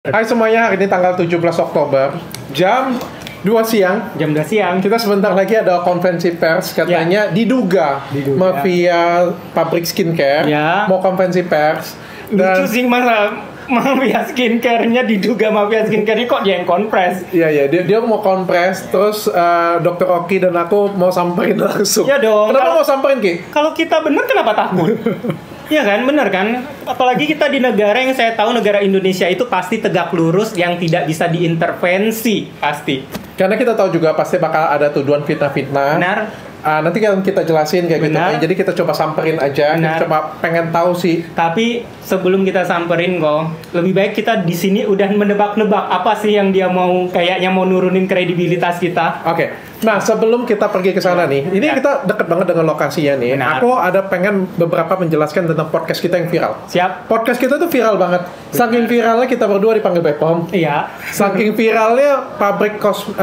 Hai semuanya, hari ini tanggal 17 Oktober jam 2 siang. Jam 2 siang. Kita sebentar lagi ada konferensi pers, katanya diduga mafia pabrik skincare mau konferensi pers. Lucu sih masa mafia skincare-nya diduga mafia skincare kok dia yang konfres. Iya, dia mau konfres, terus Dr. Oki dan aku mau samperin langsung. Iya dong. Kenapa mau samperin, Ki? Kalau kita bener kenapa takut? Iya kan, bener kan? Apalagi kita di negara yang saya tahu, negara Indonesia itu pasti tegak lurus, yang tidak bisa diintervensi, pasti. Karena kita tahu juga pasti bakal ada tuduhan fitnah-fitnah. Benar. Nanti kan kita jelasin kayak Benar. gitu. Jadi kita coba samperin aja. Benar. Kita coba pengen tahu sih. Tapi sebelum kita samperin kok, lebih baik kita di sini udah menebak-nebak apa sih yang dia mau, kayaknya mau nurunin kredibilitas kita. Oke. Nah, sebelum kita pergi ke sana nih, ini kita deket banget dengan lokasinya nih. Benar. Aku ada pengen beberapa menjelaskan tentang podcast kita yang viral. Siap. Podcast kita tuh viral banget. Saking viralnya kita berdua dipanggil Bepom. Iya. Saking viralnya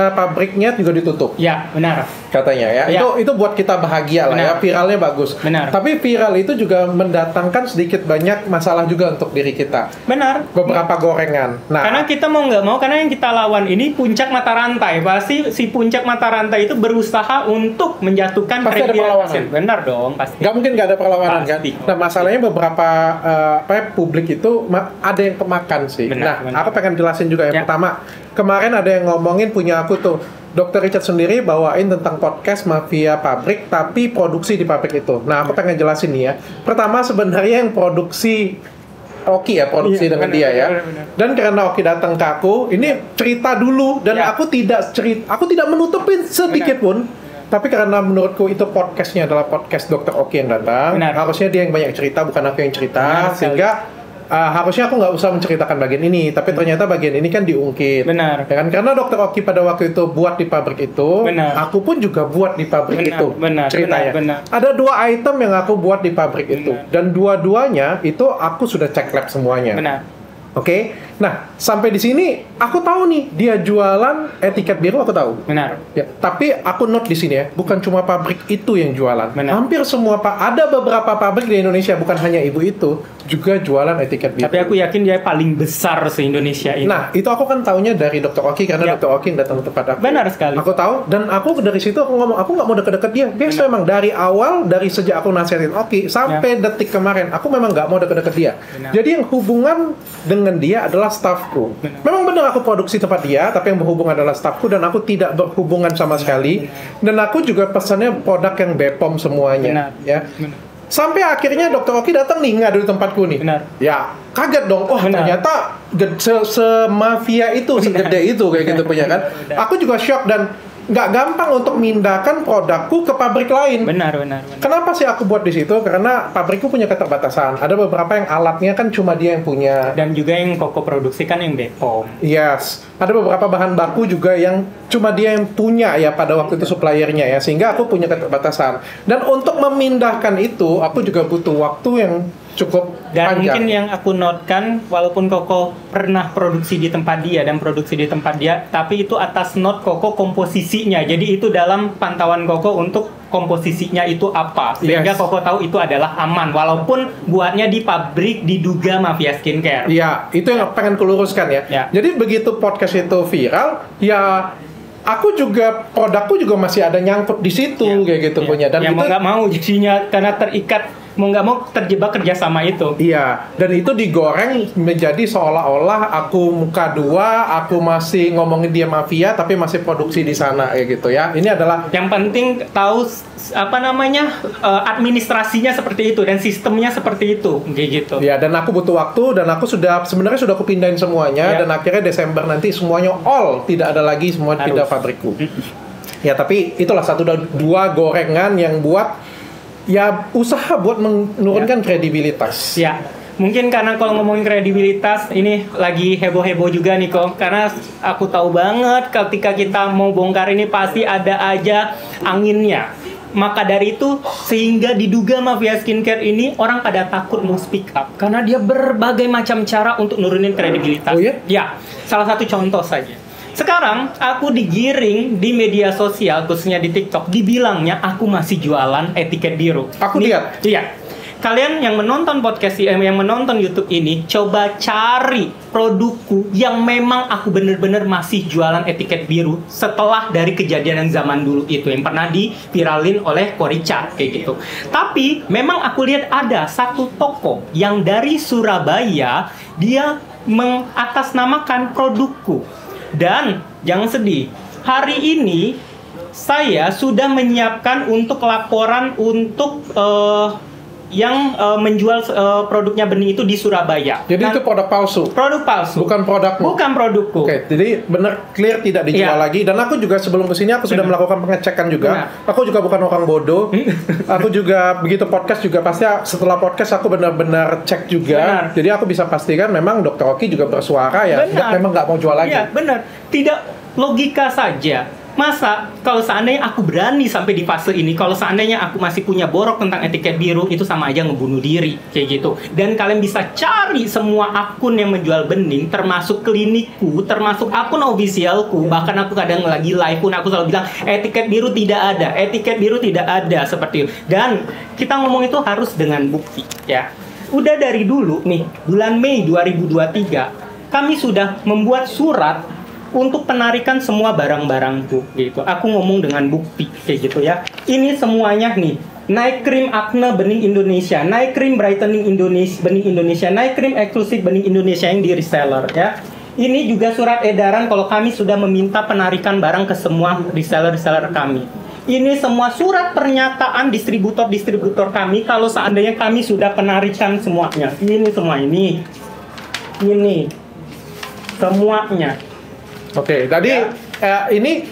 pabriknya juga ditutup. Iya, benar. Katanya ya. Ya. Itu buat kita bahagia lah ya. Benar. Viralnya bagus. Benar. Tapi viral itu juga mendatangkan sedikit banyak masalah juga untuk diri kita. Benar. Beberapa gorengan. Nah, Karena kita mau nggak mau, karena yang kita lawan ini puncak mata rantai. Pasti si puncak mata rantai itu berusaha untuk menjatuhkan Pasti ada kredibilitas. perlawanan. Benar dong, pasti. nggak mungkin nggak ada perlawanan Pasti. kan. Nah, masalahnya beberapa publik itu ada yang kemakan sih. Benar, benar. Aku pengen jelasin juga yang Ya. pertama. Kemarin ada yang ngomongin punya aku tuh. Dr. Richard sendiri bawain tentang podcast mafia pabrik, tapi produksi di pabrik itu. Nah, aku pengen jelasin nih ya. Pertama, sebenarnya yang produksi Oki ya, produksi Iya, dengan benar, dia ya. benar. Dan karena Oki datang ke aku, ini cerita dulu dan Ya. aku tidak menutupin sedikit pun. Tapi karena menurutku itu podcastnya adalah podcast Dr. Oki yang datang, Benar. harusnya dia yang banyak cerita, bukan aku yang cerita. Benar sekali. Sehingga harusnya aku nggak usah menceritakan bagian ini, tapi ternyata bagian ini kan diungkit. Benar. Ya kan? Karena Dr. Oki pada waktu itu buat di pabrik itu, Benar. aku pun juga buat di pabrik Benar, itu. benar, Ceritanya. benar. Ada 2 item yang aku buat di pabrik itu, Benar. dan dua-duanya itu aku sudah cek lab semuanya. Benar. Oke, nah sampai di sini aku tahu nih dia jualan etiket biru, aku tahu. Benar. Ya, tapi aku note di sini ya, bukan cuma pabrik itu yang jualan. Benar. Hampir semua ada beberapa pabrik di Indonesia, bukan hanya ibu itu, juga jualan etiket biru. Tapi aku yakin dia paling besar se-Indonesia ini. Nah, itu aku kan taunya dari Dr. Oki karena Ya. Dr. Oki datang ke tempat aku. Benar sekali. Aku tahu dan aku dari situ aku ngomong, aku nggak mau deket-deket dia. Biasa Benar. memang dari awal, dari sejak aku nasihatin Oki sampai detik kemarin, aku memang nggak mau deket-deket dia. Benar. Jadi yang hubungan dengan dia adalah staffku. Benar. Memang benar aku produksi tempat dia, tapi yang berhubungan adalah staffku dan aku tidak berhubungan sama sekali. Dan aku juga pesannya produk yang Bepom semuanya. Benar. Ya. Benar. Sampai akhirnya Dr. Oki datang nih ngadu di tempatku nih. Benar. Ya, kaget dong. Wah, Benar. ternyata semafia itu, segede itu kayak gitu punya kan. Benar. Aku juga shock dan nggak gampang untuk memindahkan produkku ke pabrik lain. Benar. Kenapa sih aku buat di situ? Karena pabrikku punya keterbatasan. Ada beberapa yang alatnya kan cuma dia yang punya. Dan juga yang Koko produksi kan yang Bepom. Yes, ada beberapa bahan baku juga yang cuma dia yang punya ya pada waktu itu suppliernya ya, sehingga aku punya keterbatasan. Dan untuk memindahkan itu, aku juga butuh waktu yang cukup Dan panjang. mungkin yang aku notekan, walaupun Koko pernah produksi di tempat dia dan produksi di tempat dia, tapi itu atas note Koko komposisinya. Jadi itu dalam pantauan Koko untuk komposisinya itu apa. Sehingga Yes. Koko tahu itu adalah aman. Walaupun buatnya di pabrik diduga mafia skincare. Iya, itu yang pengen kuluruskan ya. Ya. Jadi begitu podcast itu viral, ya aku juga produkku juga masih ada nyangkut di situ kayak gitu Ya. punya. Dan yang mau kita nggak mau jadinya karena terikat, mau nggak mau terjebak kerjasama itu. iya, dan itu digoreng menjadi seolah-olah aku muka dua, aku masih ngomongin dia mafia tapi masih produksi di sana kayak gitu ya. Ini adalah Yang penting tahu administrasinya seperti itu dan sistemnya seperti itu, kayak gitu. ya, dan aku butuh waktu dan aku sebenarnya sudah aku pindahin semuanya Ya. dan akhirnya Desember nanti semuanya tidak ada lagi, semua Harus. pindah pabrikku. Ya, tapi itulah 1-2 gorengan yang buat ya usaha buat menurunkan kredibilitas. Ya, mungkin karena kalau ngomongin kredibilitas, ini lagi heboh-heboh juga nih kok. Karena aku tahu banget ketika kita mau bongkar ini pasti ada aja anginnya. Maka dari itu, sehingga diduga mafia skincare ini orang pada takut mau speak up. Karena dia berbagai macam cara untuk nurunin kredibilitas. Oh ya? Ya, salah satu contoh saja. Sekarang aku digiring di media sosial, khususnya di TikTok, dibilangnya aku masih jualan etiket biru. Aku lihat. Iya. kalian yang menonton podcast yang menonton YouTube ini, coba cari produkku yang memang aku bener-bener masih jualan etiket biru setelah dari kejadian yang zaman dulu itu yang pernah diviralin oleh Ko Richard kayak gitu. Tapi memang aku lihat ada satu toko yang dari Surabaya, dia mengatasnamakan produkku. Dan jangan sedih, hari ini saya sudah menyiapkan untuk laporan untuk yang menjual produknya Bening itu di Surabaya. Jadi itu produk palsu? Produk palsu. Bukan produkmu? Bukan produkku. Oke, jadi benar clear tidak dijual lagi. Dan aku juga sebelum kesini aku sudah melakukan pengecekan juga. Aku juga bukan orang bodoh. Aku juga begitu podcast juga pasti setelah podcast aku benar-benar cek juga. Jadi aku bisa pastikan memang Dr. Oki juga bersuara ya. Memang nggak mau jual lagi. Iya, benar. Tidak logika saja. Masa kalau seandainya aku berani sampai di fase ini, kalau seandainya aku masih punya borok tentang etiket biru, itu sama aja ngebunuh diri kayak gitu. Dan kalian bisa cari semua akun yang menjual bening, termasuk klinikku, termasuk akun officialku. Bahkan aku kadang lagi live pun aku selalu bilang etiket biru tidak ada, etiket biru tidak ada seperti itu. Dan kita ngomong itu harus dengan bukti ya. Udah dari dulu nih, bulan Mei 2023 kami sudah membuat surat untuk penarikan semua barang-barangku gitu. Aku ngomong dengan bukti kayak gitu ya. Ini semuanya nih. Night Cream Acne Bening Indonesia, Night Cream Brightening Indonesia Bening Indonesia, Night Cream Eksklusif Bening Indonesia yang di reseller ya. Ini juga surat edaran kalau kami sudah meminta penarikan barang ke semua reseller-reseller kami. Ini semua surat pernyataan distributor-distributor kami kalau seandainya kami sudah penarikan semuanya. Ini semua ini. Ini semuanya. Oke, tadi ini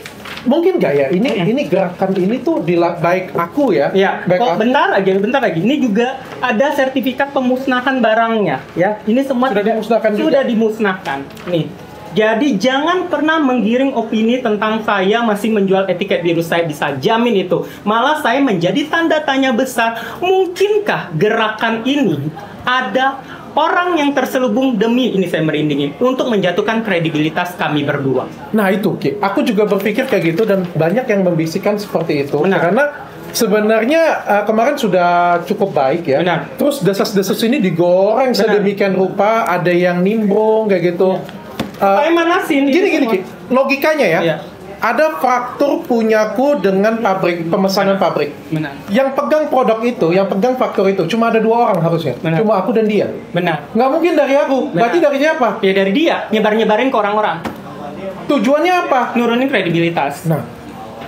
mungkin nggak ya? Ini gerakan ini tuh baik aku ya. Ya. Baik bentar lagi. Ini juga ada sertifikat pemusnahan barangnya ya. Ini semua sudah dimusnahkan juga. Sudah dimusnahkan. Nih. Jadi jangan pernah menggiring opini tentang saya masih menjual etiket biru. Saya bisa jamin itu. Malah saya menjadi tanda tanya besar. Mungkinkah gerakan ini ada orang yang terselubung demi, ini saya merindingin, untuk menjatuhkan kredibilitas kami berdua. Nah itu, Ki. Aku juga berpikir kayak gitu dan banyak yang membisikkan seperti itu. Benar. Karena sebenarnya kemarin sudah cukup baik ya. Benar. Terus desas-desus ini digoreng sedemikian rupa, ada yang nimbrung kayak gitu. Manasin. Gini, Ki. Logikanya ya. Iya. Ada faktur punyaku dengan pabrik, pemesanan pabrik. Benar. Yang pegang produk itu, yang pegang faktur itu, cuma ada 2 orang harusnya. Benar. Cuma aku dan dia. Benar. Nggak mungkin dari aku. Benar. Berarti dari siapa? Ya dari dia, nyebar-nyebarin ke orang-orang. Tujuannya apa? Nurunin kredibilitas. Nah,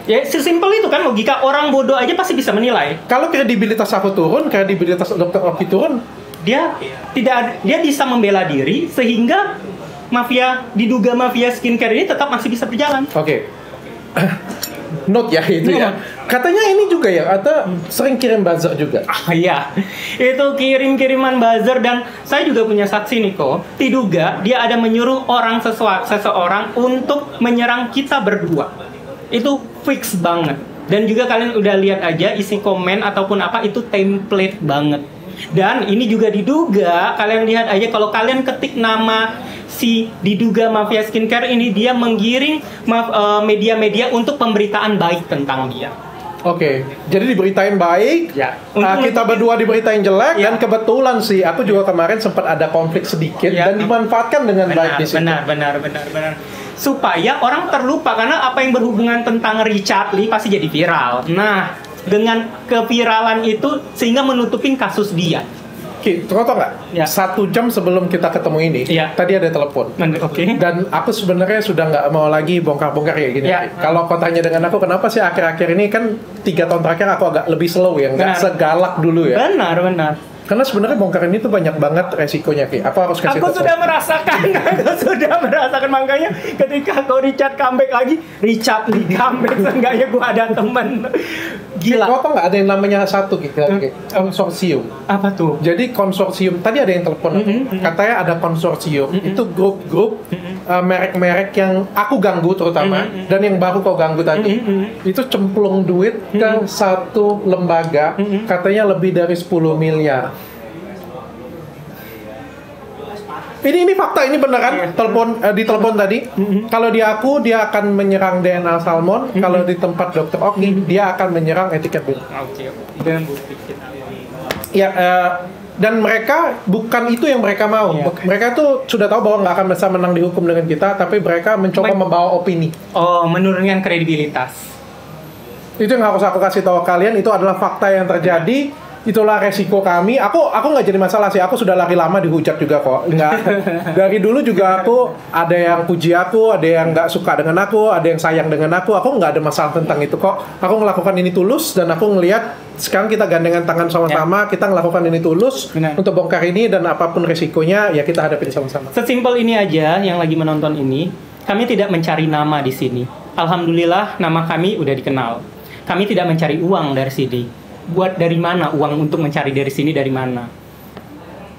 ya sesimpel itu kan logika, orang bodoh aja pasti bisa menilai. kalau kredibilitas aku turun, kredibilitas Dr. Oki turun, Dia bisa membela diri sehingga diduga mafia skincare ini tetap masih bisa berjalan. Oke. Note ya itu ya. Katanya ini juga ya, atau sering kirim buzzer juga. Iya, itu kirim-kiriman buzzer. Dan saya juga punya saksi nih kok. Diduga dia ada menyuruh seseorang untuk menyerang kita berdua. Itu fix banget. Dan juga kalian udah lihat aja isi komen ataupun apa, itu template banget. Dan ini juga diduga, kalian lihat aja kalau kalian ketik nama si diduga mafia skincare ini, dia menggiring media-media untuk pemberitaan baik tentang dia. Oke, jadi diberitain baik, Ya. kita berdua diberitain jelek, Ya. dan kebetulan sih aku juga kemarin sempat ada konflik sedikit Ya. dan dimanfaatkan dengan baik di situ. Benar. Supaya orang terlupa, karena apa yang berhubungan tentang Richard Lee pasti jadi viral. Nah, dengan keviralan itu sehingga menutupin kasus dia. Ki, tau nggak? Ya. 1 jam sebelum kita ketemu ini, Ya. tadi ada telepon. Oke. Dan aku sebenarnya sudah nggak mau lagi bongkar-bongkar kayak gini. Ya. Kalau kau tanya dengan aku, kenapa sih akhir-akhir ini kan 3 tahun terakhir aku agak lebih slow ya, nggak Benar. segalak dulu ya. Benar. Karena sebenarnya bongkar ini tuh banyak banget resikonya, Ki. Aku harus kasih Aku tahu. sudah merasakan makanya ketika kau Richard comeback lagi, Richard Lee comeback, seenggaknya gue ada temen. Gila. Kau tau nggak ada yang namanya satu, Ki? Konsorsium. Apa tuh? Jadi konsorsium, tadi ada yang telepon aku. Katanya ada konsorsium, itu grup-grup merek-merek yang aku ganggu terutama, dan yang baru kau ganggu tadi. Itu cemplung duit ke satu lembaga, katanya lebih dari 10 miliar. Ini fakta, ini beneran. Ditelepon tadi. Kalau di aku, dia akan menyerang DNA Salmon. Kalau di tempat Dr. Oki, dia akan menyerang etiket biru. Oke. Dengan bukti. Ya, dan mereka bukan itu yang mereka mau. Iya. Mereka tuh sudah tahu bahwa nggak akan bisa menang di hukum dengan kita, tapi mereka mencoba membawa opini. Oh, menurunkan kredibilitas. Itu yang harus aku kasih tahu kalian, itu adalah fakta yang terjadi. Itulah resiko kami. Aku nggak jadi masalah sih. Aku sudah lari lama dihujat juga kok. Nggak. Dari dulu juga aku ada yang puji aku, ada yang nggak suka dengan aku, ada yang sayang dengan aku. Aku nggak ada masalah tentang itu kok. Aku ngelakukan ini tulus dan aku ngelihat sekarang kita gandengan tangan sama-sama. Kita ngelakukan ini tulus untuk bongkar ini dan apapun resikonya ya kita hadapin sama-sama. Sesimpel ini aja yang lagi menonton ini. Kami tidak mencari nama di sini. Alhamdulillah nama kami udah dikenal. Kami tidak mencari uang dari sini. Buat dari mana uang untuk mencari dari sini dari mana?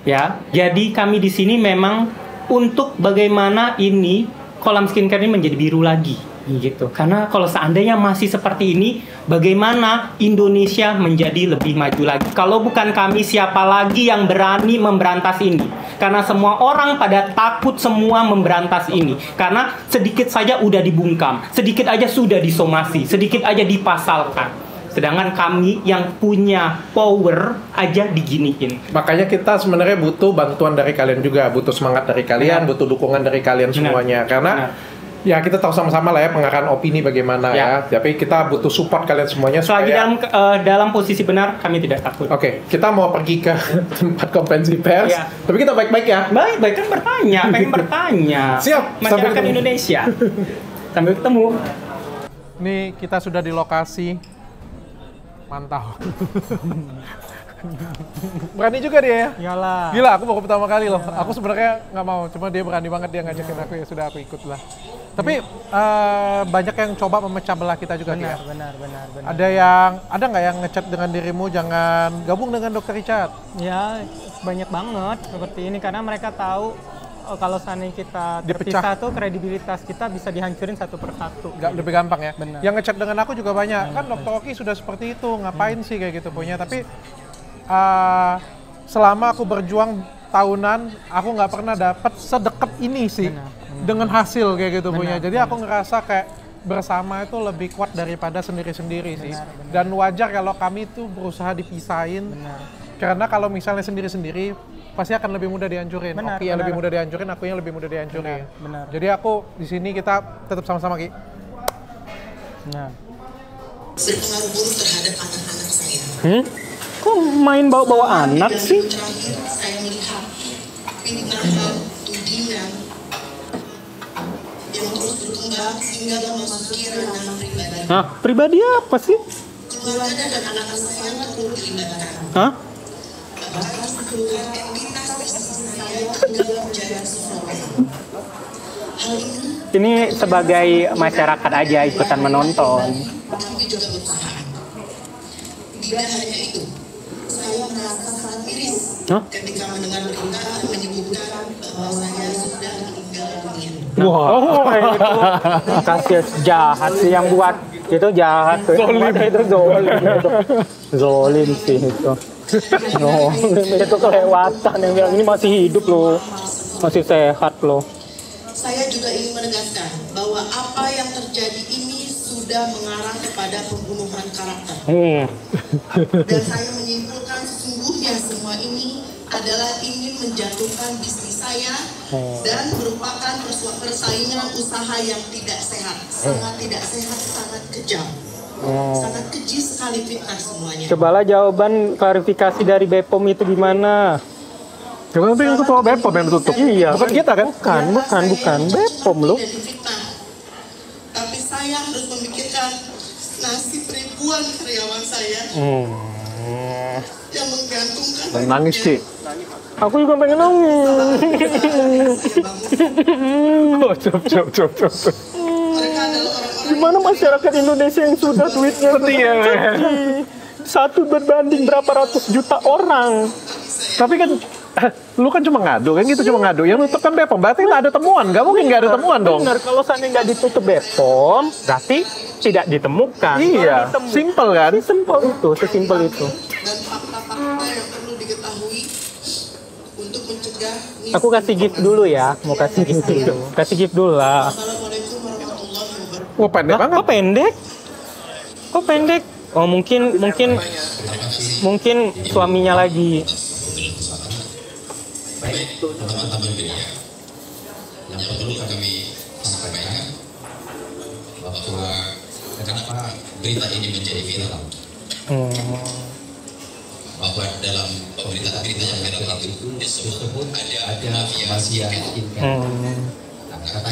Ya, jadi kami di sini memang untuk bagaimana ini kolam skincare ini menjadi biru lagi, gitu. Karena kalau seandainya masih seperti ini, bagaimana Indonesia menjadi lebih maju lagi? Kalau bukan kami, siapa lagi yang berani memberantas ini? Karena semua orang pada takut semua memberantas ini. Karena sedikit saja udah dibungkam, sedikit aja sudah disomasi, sedikit aja dipasalkan. Sedangkan kami yang punya power aja diginiin. Makanya kita sebenarnya butuh bantuan dari kalian juga, butuh semangat dari kalian, butuh dukungan dari kalian semuanya. Karena ya kita tahu sama-sama lah ya pengarahan opini bagaimana ya. Tapi kita butuh support kalian semuanya. Selagi dalam posisi benar, kami tidak takut. Oke, kita mau pergi ke tempat konferensi pers. Tapi kita baik-baik ya. Baik kan bertanya, pengen bertanya. Siap. Masyarakat Indonesia. Sambil ketemu. Nih kita sudah di lokasi. Mantap. Berani juga dia ya? Iyalah. Gila, aku baru pertama kali loh. Aku sebenarnya nggak mau, cuma dia berani banget dia ngajakin aku, ya sudah aku ikut lah. Tapi banyak yang coba memecah belah kita juga. Benar. Ada nggak yang ngechat dengan dirimu jangan gabung dengan Dr. Richard? Ya, banyak banget seperti ini karena mereka tahu kalau seandainya kita terpisah tuh kredibilitas kita bisa dihancurin satu persatu. Lebih gampang ya. Benar. Yang ngechat dengan aku juga banyak. Kan Dr. Oki sudah seperti itu, ngapain sih kayak gitu punya. Tapi selama aku berjuang tahunan, aku nggak pernah dapat sedekat ini sih dengan hasil kayak gitu punya. Jadi aku ngerasa kayak bersama itu lebih kuat daripada sendiri-sendiri sih. Dan wajar kalau kami tuh berusaha dipisahin. Karena kalau misalnya sendiri-sendiri pasti akan lebih mudah dihancurin. Oki yang lebih mudah dihancurin, aku yang lebih mudah dihancurin. Benar. Jadi aku di sini kita tetap sama-sama Ki. Berpengaruh buruk terhadap anak-anak saya. Kok main bawa-bawa anak sih? Terakhir saya melihat fitnah tudingan yang terus berkembang hingga memasuki ranah pribadi. Pribadi apa sih? Keluarga dan anak-anak saya turut dilibatkan. Bahkan seluruh entitas bisnis saya dalam jalan sesuatu. Hal Ini sebagai masyarakat aja ikutan menonton. kami juga berusaha. Tidak hanya itu, saya merasa sangat miris ketika mendengar berita menyebutkan bahwa saya sudah meninggal dunia. Itu kasih jahat sih yang buat itu jahat tuh. Itu zolim sih itu. Itu kelewatan yang bilang ini masih hidup loh, masih sehat loh. Saya juga ingin menegaskan bahwa apa yang terjadi ini sudah mengarah kepada pembunuhan karakter. Dan saya menyimpulkan sesungguhnya semua ini adalah ingin menjatuhkan bisnis saya dan merupakan persaingan usaha yang tidak sehat, sangat tidak sehat, sangat kejam. Sangat keji sekali fitnah semuanya. Cobalah jawaban klarifikasi dari Bepom itu gimana? Coba nanti itu soal Bepom yang tutup. Iya. Bukan kita kan? Bukan Bepom loh. Tapi saya harus memikirkan nasib ribuan karyawan saya yang menggantungkan. Nangis sih. Aku juga pengen nangis. Cop. Mereka adalah orang-orang Gimana masyarakat Indonesia yang sudah duitnya satu berbanding berapa ratus juta orang. Tapi kan lu kan cuma ngadu kan gitu, cuma ngadu. Yang nutup kan Bepom, berarti nggak ada temuan. Gak mungkin nggak ada temuan dong. Benar, kalau seandainya nggak ditutup Bepom, berarti tidak ditemukan. Iya, simple kan? Sesimpel itu. dan fakta-fakta yang perlu diketahui untuk mencegah. Aku kasih gift dulu ya, mau kasih gift dulu. Kasih gift dulu lah. Assalamualaikum warahmatullahi wabarakatuh. Wah pendek banget. Kok pendek? Oh mungkin mungkin suaminya lagi. Baik, teman-teman media, yang perlu kami sampaikan bahwa kenapa berita ini menjadi viral, bahwa dalam berita yang viral itu disebut ada mafia skincare.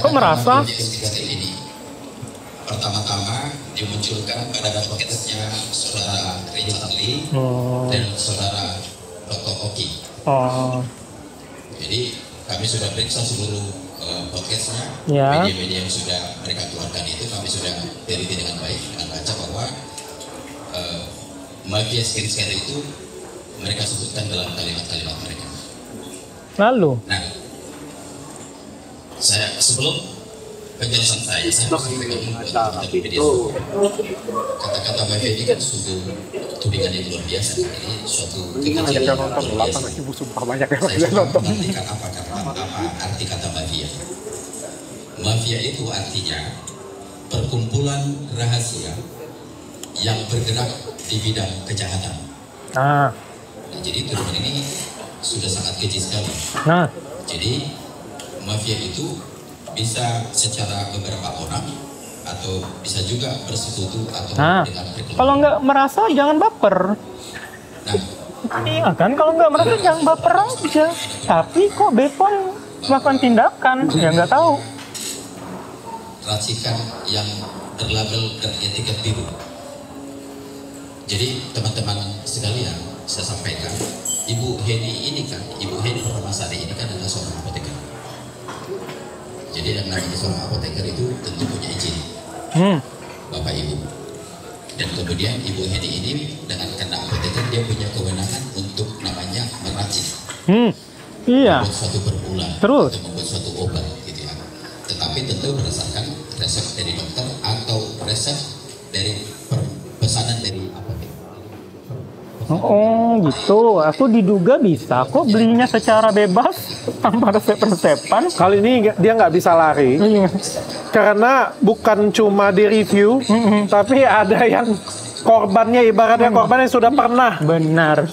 Kok merasa? Ini pertama-tama dimunculkan pada podcastnya saudara Richard Lee dan saudara Dr. Oki. Jadi kami sudah periksa seluruh podcastnya, media-media yang sudah mereka keluarkan itu kami sudah teliti dengan baik dengan baca bahwa mafia skincare itu mereka sebutkan dalam kalimat-kalimat mereka. Lalu? Nah, saya sebelum penjelasan saya kata-kata mafia ini kan sungguh tudingan yang luar biasa. Ini suatu kekejian yang luar biasa. Saya coba mengartikan apa arti kata mafia. Mafia itu artinya perkumpulan rahasia yang bergerak di bidang kejahatan. Nah, jadi tuduhan ini sudah sangat keji sekali. Jadi mafia itu bisa secara beberapa orang atau bisa juga bersekutu atau dengan kalau nggak merasa jangan baper. Iya kan, kalau nggak merasa jangan baper aja. Tapi kok Bepom melakukan tindakan, ya nggak tahu. Racikan yang berlabel etiket biru. Jadi teman-teman sekalian, saya sampaikan, Ibu Heni Permasari ini kan adalah seorang apoteker. Jadi yang namanya seorang apoteker itu tentu punya izin Bapak Ibu. Dan kemudian Ibu Heni ini dengan kena apoteker dia punya kewenangan untuk namanya meracik. Membuat suatu perbulan atau membuat suatu obat gitu ya. Tetapi tentu berdasarkan resep dari dokter atau resep dari pesanan dari apoteker. Oh gitu, aku diduga bisa kok belinya secara bebas tanpa resep-resepan. Kali ini dia nggak bisa lari karena bukan cuma di review, tapi ada yang korbannya, ibaratnya korban yang sudah pernah. Benar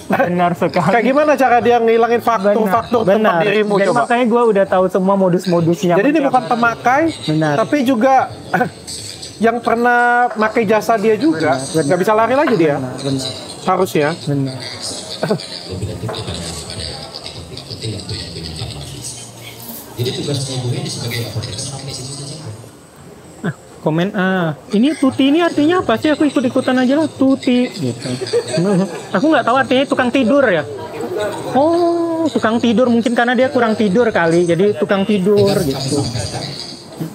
sekali. Kayak gimana cara dia ngilangin faktur tentang dirimu? Jadi coba. Makanya gue udah tahu semua modus-modusnya. Jadi dia bukan pemakai, tapi juga yang pernah pakai jasa dia juga. Nggak bisa lari lagi dia. Harusnya. Jadi tugasnya Ibu Heni sebagai apoteker sampai di situ saja. Komen ini Tuti ini artinya apa sih? Aku ikut-ikutan aja lah Tuti gitu. Aku nggak tahu artinya tukang tidur ya. Oh, tukang tidur mungkin karena dia kurang tidur kali, jadi tukang tidur gitu.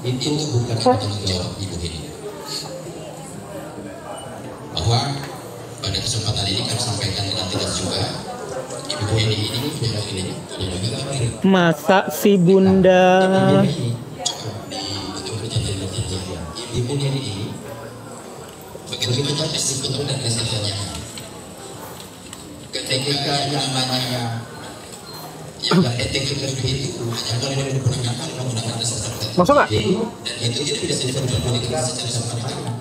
Itu bukan tanggung jawab Ibu Heni. Bahwa pada kesempatan ini kami sampaikan dengan tegas juga Ibu Heni ini Bunda Heni masa si Bunda Ibu Heni ini begitu banyak sebetulnya dan resepnya ketika yang namanya yang etik itu hanya boleh dipergunakan menggunakan resep Masa nggak? dan itu tidak bisa dipergunakan secara sembarangan.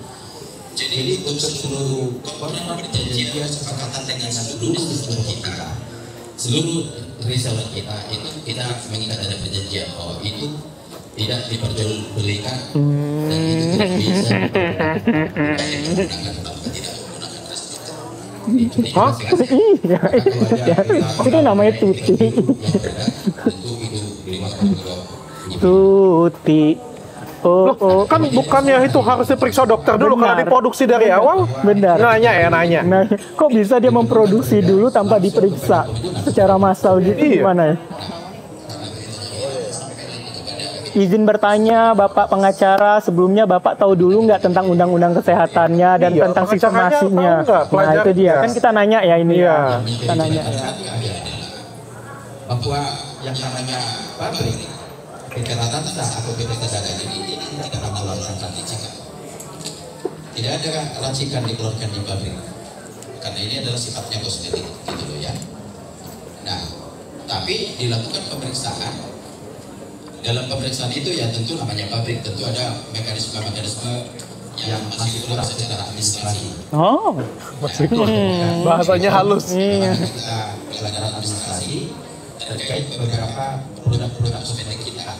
Jadi untuk seluruh komponen perjanjian kesepakatan dengan seluruh distributor kita, seluruh reseller kita itu kita mengikat ada perjanjian bahwa itu tidak diperjualbelikan dan itu tidak bisa menggunakan tanpa tidak menggunakan reseller. Itu namanya Tuti. Tuti. Loh, kan bukannya itu harus diperiksa dokter dulu karena diproduksi dari awal? Benar. Nanya. Nah, kok bisa dia memproduksi dulu tanpa diperiksa secara massal gitu? Gimana ya? Izin bertanya, Bapak pengacara, sebelumnya Bapak tahu dulu nggak tentang undang-undang kesehatannya dan tentang sistemasinya? Nah, itu dia. Kan kita nanya ya ini ya. Kita nanya ya. Bahwa yang namanya pabrik kekerasan atau kekerasan ini tidak akan melakukan racikan. Tidak ada racikan dikeluarkan di pabrik. Karena ini adalah sifatnya kosmetik gitu loh ya. Nah, tapi dilakukan pemeriksaan. Dalam pemeriksaan itu ya tentu namanya pabrik, tentu ada mekanisme yang masih kurang secara administrasi. Oh. Bahasanya halus. Iya. Kita pelajaran administrasi terkait beberapa produk-produk kosmetik kita.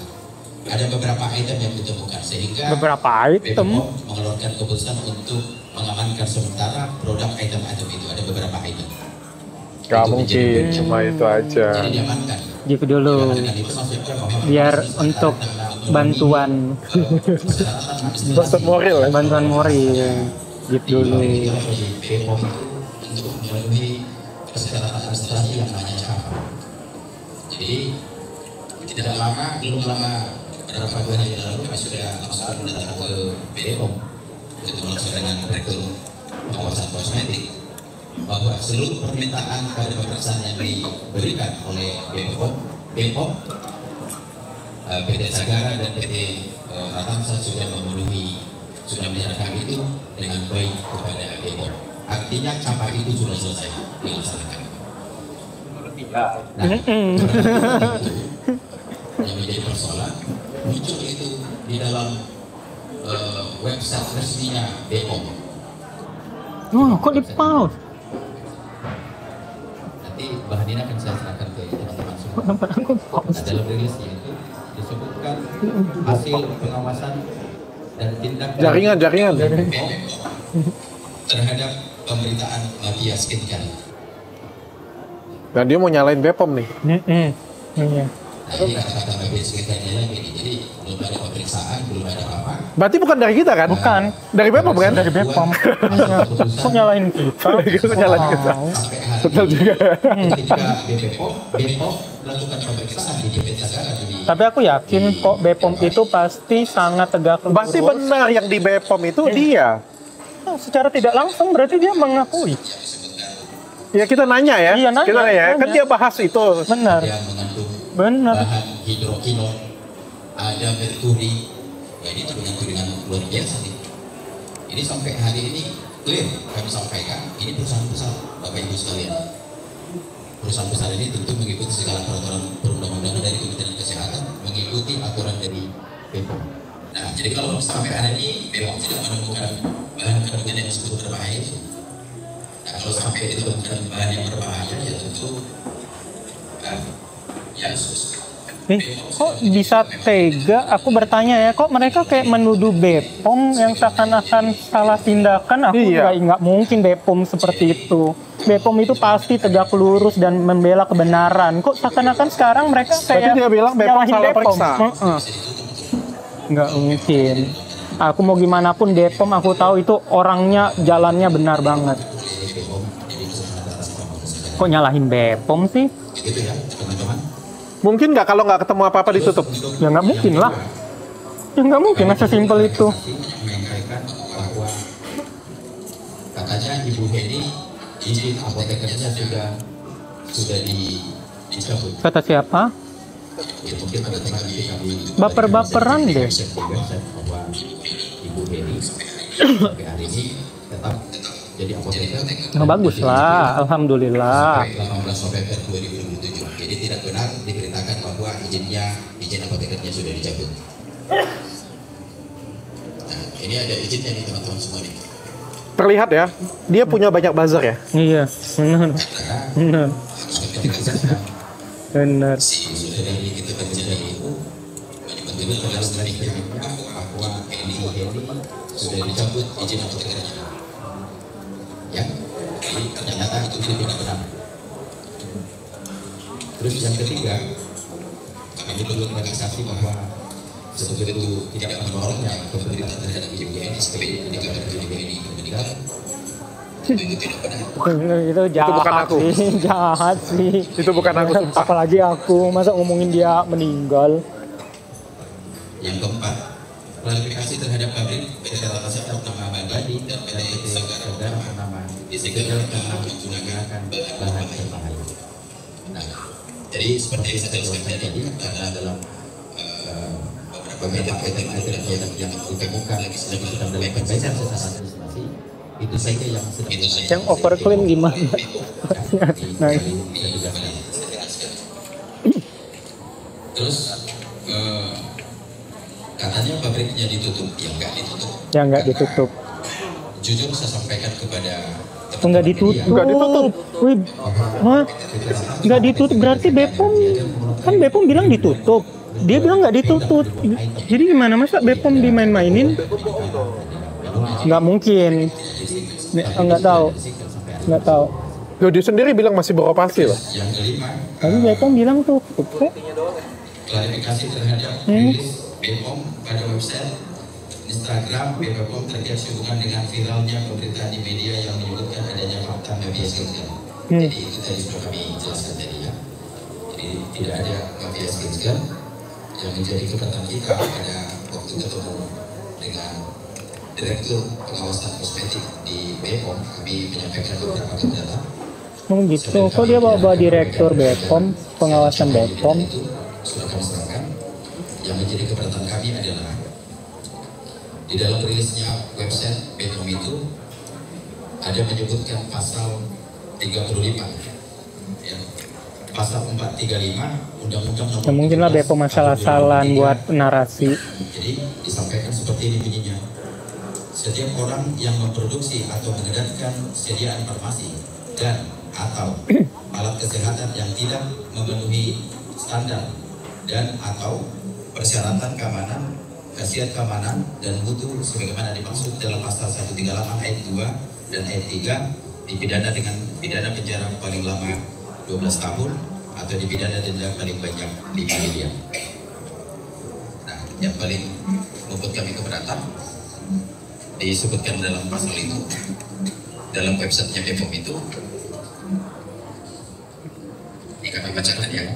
Ada beberapa item yang ditemukan sehingga Beberapa item. BPOM mengeluarkan keputusan untuk mengamankan sementara produk item-item itu. Ada beberapa item. Gak Itu mungkin menjadi- cuma itu aja. Jadi diamankan. Gitu dulu. Dengan itu maksudnya bahwa Biar untuk bantuan Boston moral ya. bantuan moral. Gitu dulu. itu bagi BPOM untuk memenuhi persyaratan administrasi yang namanya CAPA. Jadi tidak lama, belum lama beberapa bulan yang lalu kami sudah langsung datang ke BPOM untuk langsung dengan rektur pengawasan kosmetik bahwa seluruh permintaan pada pemeriksaan yang diberikan oleh BPOM, PT Sagara dan PT Ratamsa sudah menyerahkan itu dengan baik kepada BPOM. Artinya CAPA itu sudah selesai dilaksanakan. Nah, yang menjadi persoalan muncul itu di dalam website resminya BPOM. Oh, kok di pause? Nanti bahan ini akan saya serahkan ke teman-teman semua. Kok nampak aku pause? Nah, dalam rilisnya itu disebutkan hasil pengawasan dan tindakan Jaringan. BPOM terhadap pemberitaan mafia skincare. Dan dia mau nyalain Bepom nih. Iya. Nah, ini kata-kata mafia skincare lagi nih. Jadi belum ada pemeriksaan, belum ada apa-apa. Berarti bukan dari kita kan? Bukan. Dari Bepom kan? Dari Bepom. Kok nyalain kita? Kok nyalain kita? Wow. Sampai hari Betul ini, juga. ketika BPOM melakukan pemeriksaan di PT Sagara di Tapi aku yakin kok Bepom itu pasti sangat tegak lurus. Pasti benar yang di Bepom itu dia. Nah, secara tidak langsung berarti dia mengakui. Ya kita nanya ya. Iya, nanya, Kita nanya. Kan nanya. dia bahas itu. Benar. yang mengandung Benar. bahan hidrokinol, ada merkuri. Ya, ini dengan luar biasa nih. Ini sampai hari ini clear kami sampaikan. Ini perusahaan besar, Bapak Ibu sekalian. Perusahaan besar ini tentu mengikuti segala peraturan perundang-undangan dari Kementerian Kesehatan, mengikuti aturan dari BPOM. Nah, jadi kalau sampai hari ini BPOM tidak menemukan bahan kandungan yang disebut berbahaya itu. Nah, kalau sampai ditemukan bahan yang berbahaya, ya tentu ya Kok bisa tega? Aku bertanya ya, kok mereka kayak menuduh Bepom yang seakan-akan salah tindakan? Aku Iya. nggak mungkin Bepom seperti itu. Bepom itu pasti tegak lurus dan membela kebenaran. Kok seakan-akan sekarang mereka kayak dia bilang Bepom nyalahin salah periksa. Nggak mungkin. Aku mau gimana pun Bepom aku tahu itu orangnya jalannya benar banget. Kok nyalahin Bepom sih? gitu ya teman-teman. Mungkin nggak kalau nggak ketemu apa-apa ditutup. Ya nggak mungkin lah. Ya nggak mungkin, sesimpel itu. Menyampaikan bahwa katanya Ibu Heni izin apotekernya sudah dicabut. Kata siapa? Ya, mungkin ada teman nanti kami Baper-baperan deh. website bahwa Ibu Heni sampai hari ini tetap jadi apoteker. Nah, bagus lah, alhamdulillah. Sampai 18 November 2027. Jadi tidak benar diberitakan bahwa izin apotekernya sudah dicabut. Nah, ini ada izinnya nih teman-teman semua nih. Terlihat ya, dia punya banyak buzzer ya. Iya, benar, benar, benar. Sudah dari itu terjadi itu betul-betul dalam statementnya bahwa Ibu Heni sudah dicabut izin apotekernya. Ya, jadi ternyata itu tidak benar. Terus yang ketiga, kami perlu klarifikasi bahwa sebegitu tidak menolongnya pemberitaan terhadap Ibu Heni sebagai indikator Ibu Heni meninggal. Itu tidak benar. Itu jahat bukan aku. sih, jahat sih. Itu bukan aku, sumpah. Apalagi aku, masa ngomongin dia meninggal. Yang keempat, klarifikasi terhadap pabrik PT Ratamsa bernama Badi dan PT Sagara bernama disegel karena menggunakan bahan berbahaya. Nah, jadi seperti yang saya jelaskan tadi, karena dalam beberapa item yang ditemukan lagi sedang dalam perbaikan secara administrasi, itu saja yang sedang Yang overclaim gimana? Nah, Terus katanya pabrik pabriknya ditutup, ya nggak ditutup. Ya nggak ditutup. Jujur saya sampaikan kepada Oh, nggak ditutup. Nggak ditutup. Wih, hah? Nggak ditutup berarti Bepom kan Bepom bilang ditutup. Dia bilang nggak ditutup. Jadi gimana masa Bepom dimain-mainin? Nggak mungkin. Nggak tahu. Nggak tahu. Loh, dia sendiri bilang masih beroperasi loh. yang kelima, Tapi Bepom bilang tutup kok. klarifikasi terhadap rilis BPOM pada website Instagram BPOM terkait hubungan dengan viralnya pemberitaan di media yang menyebutkan adanya fakta mafia skill. Jadi itu tadi sudah kami jelaskan tadi ya. Jadi tidak ada mafia skill yang menjadi keberatan kita pada waktu ketemu dengan Direktur Pengawasan Kosmetik di BPOM. Kami menyampaikan beberapa data. Oh gitu. Kok dia bawa direktur Bepom, pengawasan Bepom? Itu sudah kami serahkan. Yang menjadi keberatan kami adalah di dalam rilisnya website BPOM itu ada menyebutkan pasal 35 ya. Pasal 435 Undang-Undang Nomor Ya mungkin lah Bepom masalah-salahan buat narasi. Jadi disampaikan seperti ini bunyinya. Setiap orang yang memproduksi atau mengedarkan sediaan farmasi dan atau alat kesehatan yang tidak memenuhi standar dan atau persyaratan keamanan, khasiat keamanan dan mutu sebagaimana dimaksud dalam pasal 138 ayat 2 dan ayat 3 dipidana dengan pidana penjara paling lama 12 tahun atau dipidana denda paling banyak 5 miliar. Nah, yang paling membuat kami keberatan disebutkan dalam pasal itu, dalam websitenya BPOM itu, ini kami bacakan ya.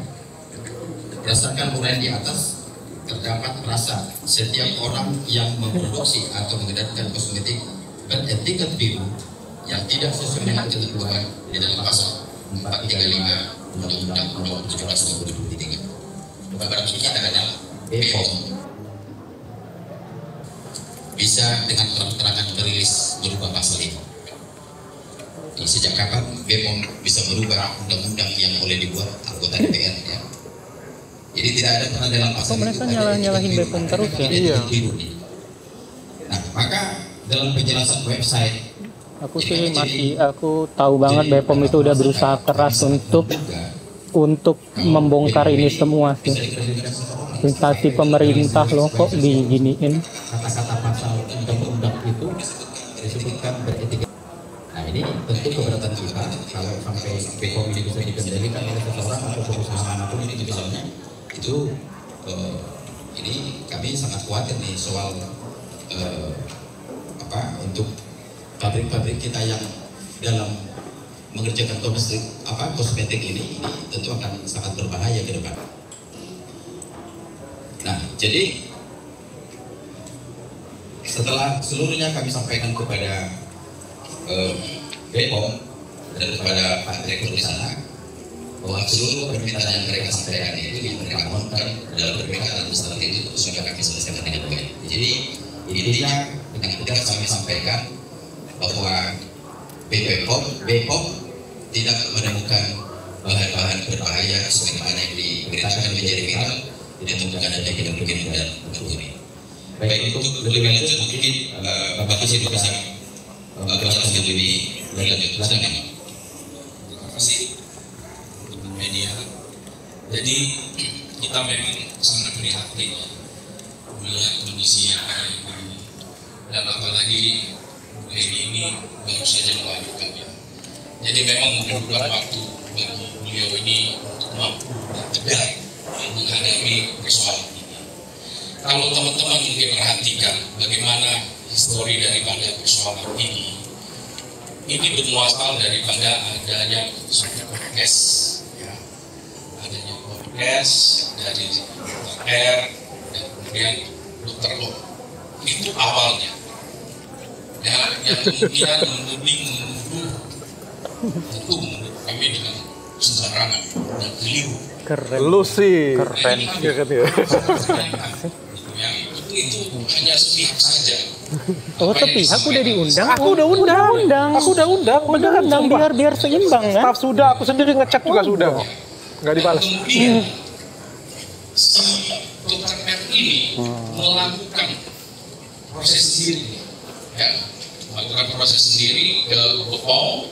Berdasarkan uraian di atas, terdapat merasa setiap orang yang memproduksi atau mengedarkan kosmetik beretiket biru yang tidak sesuai dengan ketentuan di dalam pasal 435 Undang-Undang Nomor 17 Tahun 2003. Keberatan kita adalah BPOM bisa dengan terang-terangan merilis merubah pasal ini. Sejak kapan BPOM bisa merubah undang-undang yang boleh dibuat anggota DPR ya? Jadi tidak ada pernah dalam pasal Kok mereka nyalahin BPOM terus ya? Iya. Nah, maka dalam penjelasan website Aku tahu banget Bepom itu udah berusaha keras untuk membongkar ini semua sih. Instansi pemerintah loh kok diginiin. kata-kata pasal undang-undang itu disebutkan beretika. Nah ini tentu keberatan kita kalau sampai BPOM ini bisa dikendalikan oleh seseorang atau perusahaan manapun ini di dalamnya itu ini kami sangat khawatir nih soal untuk pabrik-pabrik kita yang dalam mengerjakan kosmetik ini tentu akan sangat berbahaya ke depan. Nah, jadi setelah seluruhnya kami sampaikan kepada BPOM dan kepada Pak Direktur di sana bahwa seluruh permintaan yang mereka sampaikan itu yang mereka mohonkan dalam permintaan administratif itu sudah kami selesaikan dengan baik. Jadi intinya dengan tegas kami sampaikan bahwa BPOM tidak menemukan bahan-bahan berbahaya sebagaimana yang diberitakan menjadi viral. Tidak menemukan ada yang berbeda dan berbeda. Baik, untuk lebih lanjut mungkin Bapak Kasih bisa menjelaskan lebih lanjut. Silakan. Terima kasih untuk media. Jadi kita memang sangat prihatin melihat kondisi yang ada ini, dan apalagi hari ini baru saja melakukannya. Jadi memang memerlukan waktu bagi beliau ini untuk mampu dan tegar menghadapi persoalan ini. Kalau teman-teman mungkin perhatikan bagaimana histori daripada persoalan ini bermuasal daripada adanya keputusan Kepres, ya. Adanya Kepres dari DPR dan kemudian Dr. Lo. Itu awalnya. Ya, yang kemudian menuding menuduh tentu menurut kami dengan sembarangan dan keliru. Keren. Lu sih Keren. ya kan ya. Yang itu hanya sepihak saja. Oh sepihak udah diundang? Aku udah undang. Aku udah undang. Beneran Undang sumpah. biar seimbang kan? Staff sudah, aku sendiri ngecek juga sudah kok. Nggak dibalas. Kemudian si Dr. R ini melakukan proses sendiri, ya, melakukan proses sendiri ke BPOM,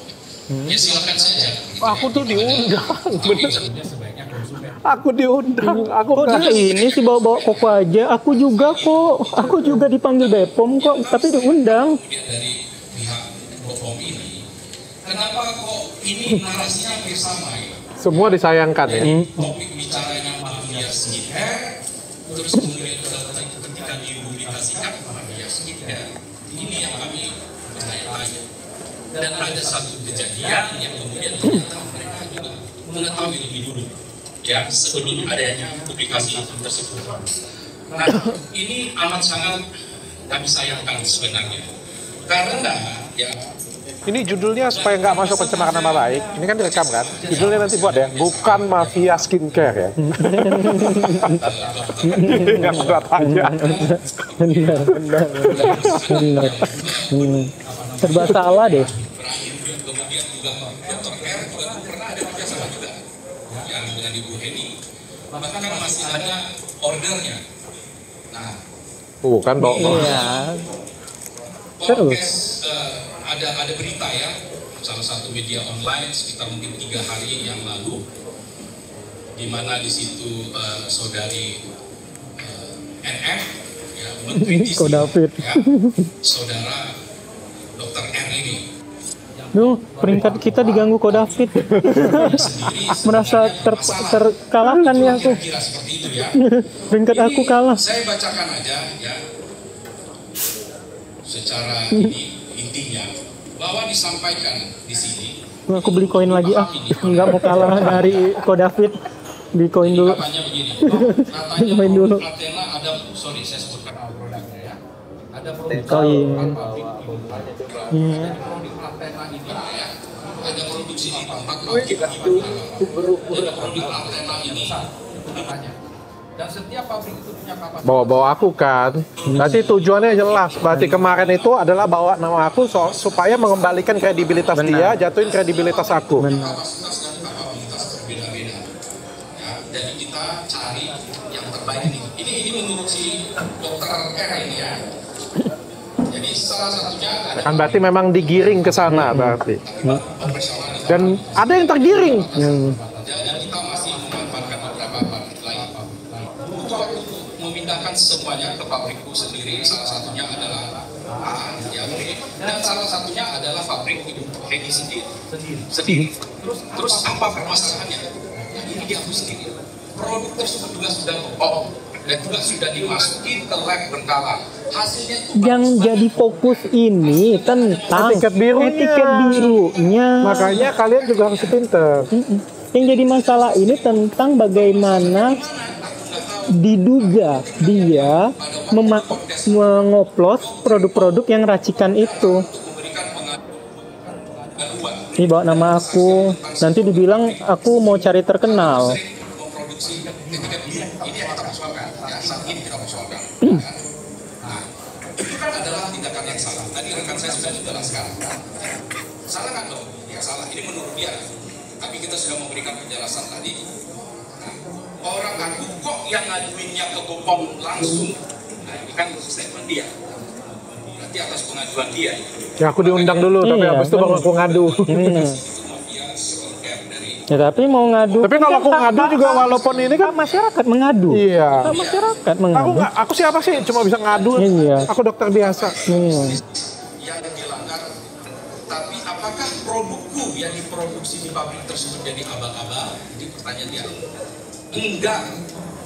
ya silakan saja. Aku tuh diundang, bener. Aku diundang, aku Kok dia ini sih bawa-bawa koko aja? Aku juga kok. Aku juga dipanggil BPOM kok, tapi diundang. Kemudian dari pihak BPOM ini, kenapa kok ini narasinya hampir sama ya? semua disayangkan ya. Topik bicaranya mafia skincare, terus kemudian ketika dipublikasikan mafia skincare, ini yang kami bertanya-tanya. Dan ada satu kejadian yang kemudian ternyata mereka juga mengetahui lebih dulu, ya, sebelum adanya publikasi tersebut. Nah, ini amat sangat kami sayangkan sebenarnya, karena ya Ini judulnya supaya nggak masuk pencemaran nama baik. Ini kan direkam kan? Judulnya nanti buat ya, bukan mafia skincare ya. Yang berat aja. Benar. Serba salah deh. kemudian juga Dr. R juga pernah ada kerjasama juga yang dengan Ibu Heni, bahkan masih ada ordernya. Nah, Bukan dong. Iya. Terus. podcast ada berita ya, salah satu media online sekitar mungkin 3 hari yang lalu, di mana di situ saudari NF ya, mengkritisi Ko David. ya, saudara Dr. R ini. Duh, peringkat kita diganggu Ko David. Merasa terkalahkan ya aku. Kira seperti itu ya. Peringkat aku kalah. Saya bacakan aja ya, secara ini intinya bahwa disampaikan di sini. Aku beli koin lagi nggak mau kalah dari Ko David. Beli koin dulu. Katanya begini, katanya Main dulu. produk Athena ada, sorry saya sebutkan produknya ya. Ada produk Koin. Iya. Produk Athena ini ya, ada produksi di tempat ada produk Athena ini katanya. Dan setiap pabrik itu punya kapasitas. Bawa aku kan. Berarti tujuannya jelas. Berarti kemarin itu adalah bawa nama aku supaya mengembalikan kredibilitas dia, jatuhin kredibilitas aku. Kapasitas dan kapabilitas berbeda-beda. Ya, jadi kita cari yang terbaik ini. Ini menurut si Dokter R ini ya. Jadi salah satunya ada Kan berarti memang digiring ke sana berarti. profesionalitas. Dan ada yang tergiring. Dan kita masih memanfaatkan beberapa pabrik lain. Butuh waktu untuk memindahkan semuanya ke pabrikku sendiri. Salah satunya adalah ya, dan salah satunya adalah pabrik Ibu Heni sendiri. Terus apa permasalahannya? Ya, ini dia aku sendiri. Produk tersebut juga sudah dan juga sudah dimasuki ke lab berkala. Hasilnya itu Yang jadi fokus ini tentang Etiket birunya. etiket birunya. Makanya kalian juga harus pinter. Yang jadi masalah ini tentang bagaimana diduga dia mengoplos produk-produk yang racikan itu. memberikan pengaruhan. Ini bawa nama aku, nanti dibilang aku mau cari terkenal. Memproduksi etiket biru ini yang kita persoalkan. Ya, saat ini kita persoalkan. Nah, itu kan adalah tindakan yang salah. Tadi rekan saya sudah jelaskan. Salah kan dong? Ya salah. Ini menurut dia. Tapi kita sudah memberikan penjelasan tadi. Nah, orang ngaku kok yang ngaduinnya ke BPOM langsung. Nah, ini kan statement dia. Berarti atas pengaduan dia. Ya aku diundang dulu, tapi Iya, habis itu baru aku ngadu. Itu mafia skincare dari Ya tapi mau ngadu. Tapi kalau aku ngadu juga walaupun ini kan masyarakat mengadu. iya. Masyarakat Aku mengadu. nggak, aku siapa sih? Cuma bisa ngadu. Iya. Aku dokter biasa. yang dilanggar. Tapi apakah produkku yang diproduksi di pabrik tersebut jadi abal-abal? Jadi pertanyaan dia. Enggak.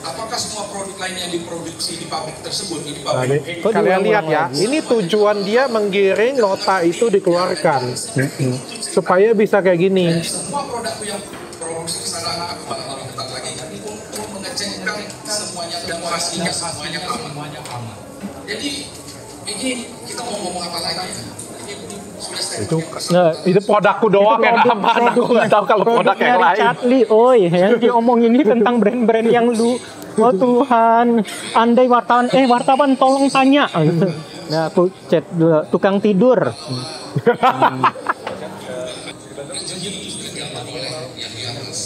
Apakah semua produk lain yang diproduksi di pabrik tersebut di Nah, pabrik ini, kalian lihat ya, ini tujuan dia menggiring nota itu dikeluarkan supaya bisa kayak gini. dan semua produkku yang produksi ke sana aku bakal lebih ketat lagi untuk mengecekkan semuanya dan pastinya semuanya aman. Jadi ini kita mau ngomong apa lagi? Ini sudah Itu Nah, itu produkku doang yang aman. Aku nggak tahu kalau produk yang lain. Charlie, oi, yang diomongin ini tentang brand-brand yang lu. Oh Tuhan, andai wartawan tolong tanya. Nah, aku chat dulu, tukang tidur. jadi itu juga oleh yang di atas,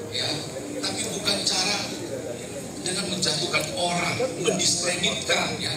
ya. Tapi bukan cara dengan menjatuhkan orang, mendiskreditkan, ya.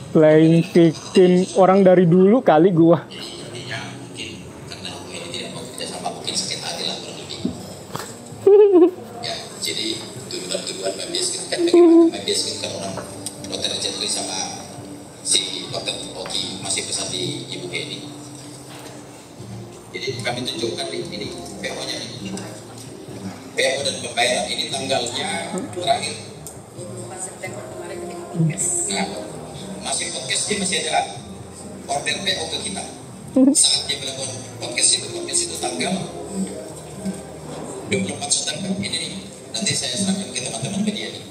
Playing victim orang dari dulu kali gua. Intinya mungkin karena ini tidak mau kerja sama, mungkin sakit hati lah kurang lebih. Ya, jadi tuduhan Mbak Bias kan bagaimana Mbak Bias kan orang Dr. Richard Lee sama si Dr. Oki masih pesan di Ibu Heni. Jadi kami tunjukkan ini PO-nya ini. PO dan pembayaran ini tanggalnya terakhir. Nah, masih podcastnya masih ada order PO ke kita. Saat dia melakukan podcast itu tanggal 24 September ini nih. Nanti saya serahkan ke teman-teman media nih.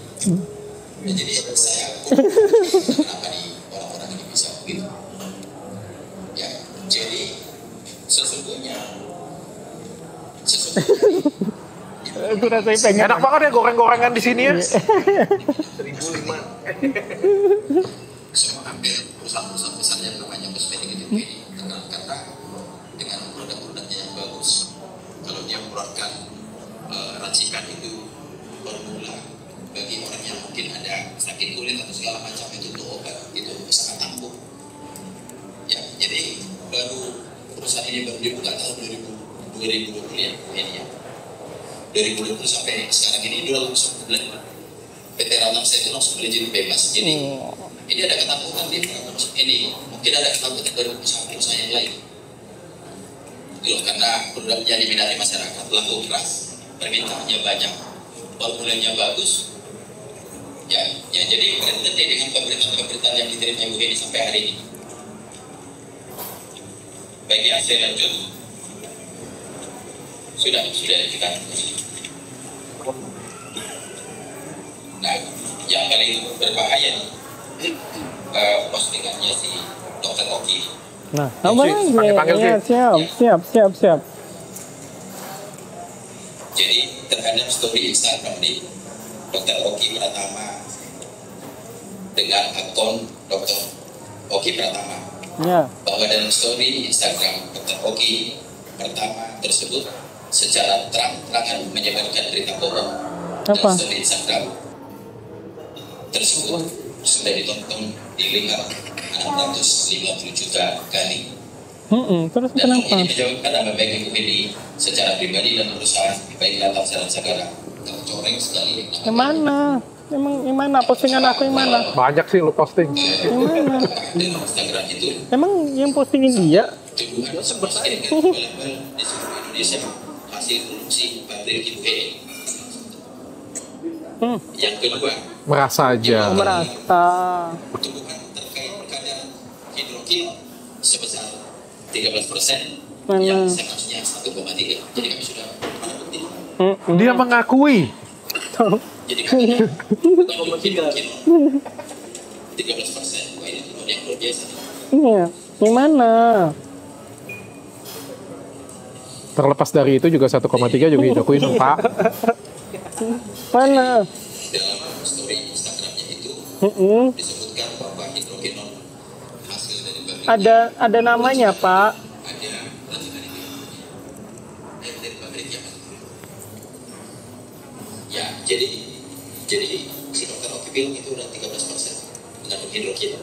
Dan jadi saya kenapa nih orang-orang ini bisa begitu. Ya, jadi sesungguhnya Gue rasanya pengen. Enak banget ya goreng-gorengan di sini ya. 1.005. semua hampir perusahaan-perusahaan besar yang namanya kosmetik itu ini terkenal karena dengan produk-produknya yang bagus. Kalau dia mengeluarkan racikan itu formula bagi orang yang mungkin ada sakit kulit atau segala macam itu untuk obat itu sangat ampuh. Ya, jadi perusahaan ini baru dibuka tahun 2020 ya ini ya. 2020 sampai sekarang ini udah langsung bulan PT Ranam saya itu langsung boleh jadi bebas. Jadi ini ada ketakutan di ini mungkin ada ketakutan dari perusahaan yang lain. Loh, karena produknya diminati masyarakat, laku keras, permintaannya banyak, formulanya bagus. Ya, jadi berhenti dengan pemberitaan yang diterima Ibu Heni sampai hari ini. Baik ya, saya lanjut. Sudah kita. Nah, yang paling berbahaya nih postingannya si Dr. Oki. Nah, apa lagi? Ya, siap. Jadi terhadap story Instagram di Dr. Oki Pratama dengan akun Dr. Oki Pratama. Ya. Bahwa dalam story Instagram Dr. Oki Pratama tersebut secara terang-terangan menyebarkan berita bohong. Apa? Dalam story Instagram tersebut sudah ditonton dilihat 650 juta kali. Terus Dan kenapa? ini menjawab kata baik Ibu Heni secara pribadi dan berusaha baik datang secara segala tercoreng sekali. Yang mana? Yang mana? Postingan aku yang mana? Banyak sih lu posting. Yang mana? Dan Instagram itu Emang yang postingin dia? tuduhan seperti dengan di seluruh Indonesia hasil produksi pabrik Ibu Heni. Yang kedua, Merasa aja. Merasa. tuduhan terkait kadar hidrogen sebesar 13% Mana? yang seharusnya 1,3. Jadi kami sudah mana bukti. Dia mengakui. Jadi kami hidrogen 13%. Wah, ini tuduhan yang luar biasa. Iya. Yang mana? Terlepas dari itu juga 1,3 juga diakuin Pak. Mana? Dalam story Instagramnya itu disebutkan bahwa hidrogenon hasil dari pabrik Ada namanya, Pak. ada racikan itu dari pabriknya. Ya, jadi si dokter Oki bilang itu udah 13% mengandung hidrogen.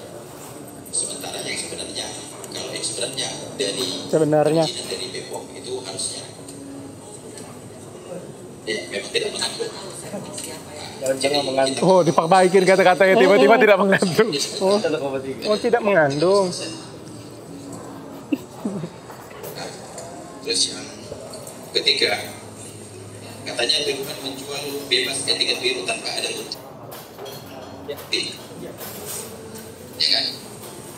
Sementara yang sebenarnya kalau yang sebenarnya dari perizinan dari BPOM itu harusnya ya memang tidak mengandung. Jangan mengandung. Oh, diperbaikin kata-katanya tiba-tiba tidak mengandung. Oh, tidak mengandung. Terus yang ketiga, katanya tuduhan menjual bebas etiket biru tanpa ada bukti. Ya kan?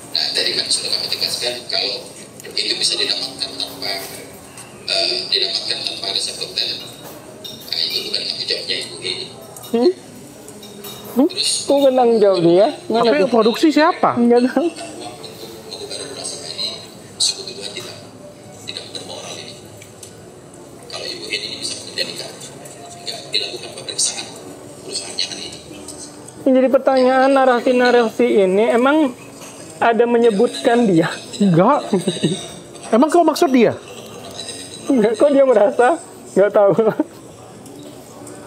Nah, tadi kan sudah kami tegaskan kalau itu bisa didapatkan tanpa resep dokter. Nah, itu bukan tanggung jawabnya Ibu Heni. Terus Kok menang jawab dia? Tapi yang produksi siapa? Enggak tahu. uang untuk mengubah rasakan ini suku tuduhan tidak bermoral ini. Kalau Ibu Heni ini bisa mengendalikan sehingga dilakukan pemeriksaan perusahaannya hari ini. Yang jadi pertanyaan narasi ini emang ada menyebutkan dia? Enggak. Emang kau maksud dia? Enggak, kok dia merasa? Enggak tahu.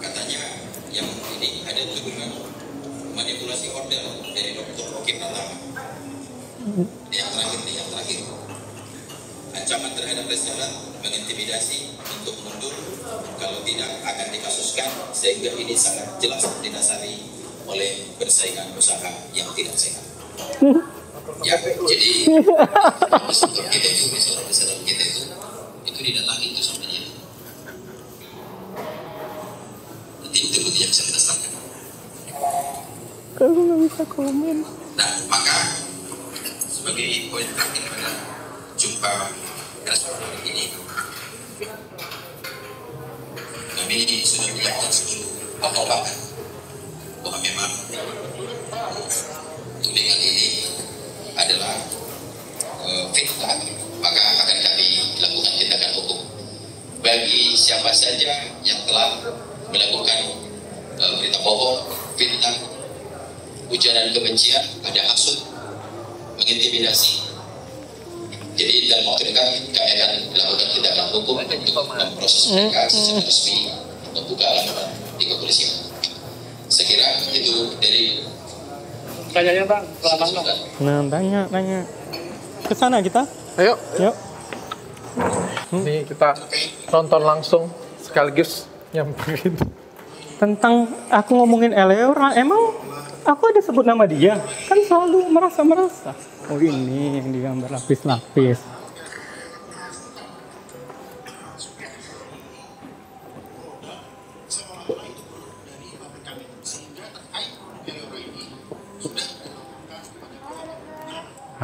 Katanya yang ini ada tuduhan manipulasi order dari Dr. Oki Pratama Yang terakhir. Ancaman terhadap restoran mengintimidasi untuk mundur kalau tidak akan dikasuskan, sehingga ini sangat jelas didasari oleh persaingan usaha yang tidak sehat. Ya, jadi restoran kita itu didatangi itu sampai dia. Nanti itu yang bisa kita sampaikan. Kalau nggak bisa komen. Nah, maka sebagai poin terakhir pada jumpa restoran ini, kami sudah menyiapkan seluruh pengembangan bahwa memang tudingan ini adalah fitnah, maka akan kami lakukan tindakan hukum bagi siapa saja yang telah melakukan berita bohong, fitnah, ujaran kebencian, ada hasut, mengintimidasi. Jadi dalam waktu dekat kami akan melakukan tindakan hukum untuk memproses mereka secara resmi, membuka laporan di kepolisian. Saya kira itu dari Tanyanya Bang, selamat Nah, tanya. Ke sana kita. Ayo, Yuk. nih kita nonton langsung sekaligus nyamperin. Tentang aku ngomongin Eleora, emang aku ada sebut nama dia? Kan selalu merasa. Oh ini yang digambar lapis-lapis.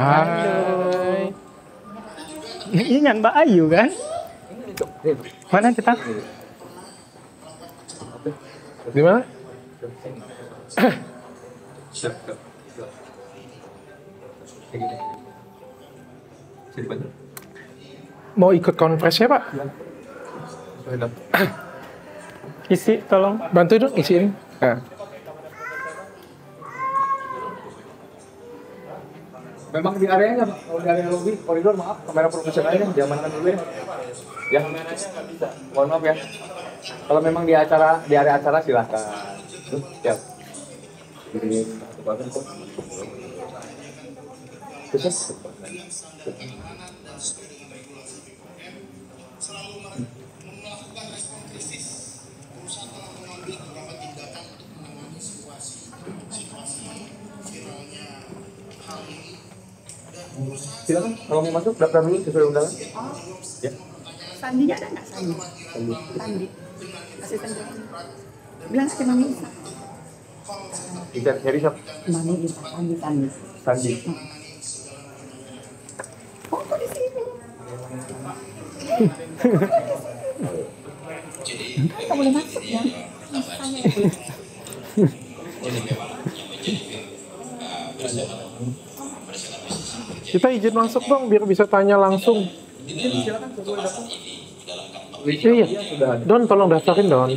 Hai. Ini kan Mbak Ayu kan? Mana kita? Di mana? Mau ikut konferensinya, Pak? Isi tolong. Bantu dong isiin. Nah. Memang di areanya, Pak. Kalau di area lobby, koridor, maaf, kamera profesionalnya diamankan dulu ya. Ya, mohon maaf ya. Kalau memang di area acara silahkan. Ya. Terus? Silakan, kalau mau masuk daftar dulu sesuai undangan. Ya. Sandinya ada nggak Sandi? Sandi. Asisten gubernur. Bilang ke Mami Isa. Bisa nyari siapa? Mami Isa, Sandi. Sandi. Oh, kok di sini? Kamu boleh masuk ya? Saya. Kita izin masuk dong biar bisa tanya langsung. Iya. Don, tolong daftarin Don.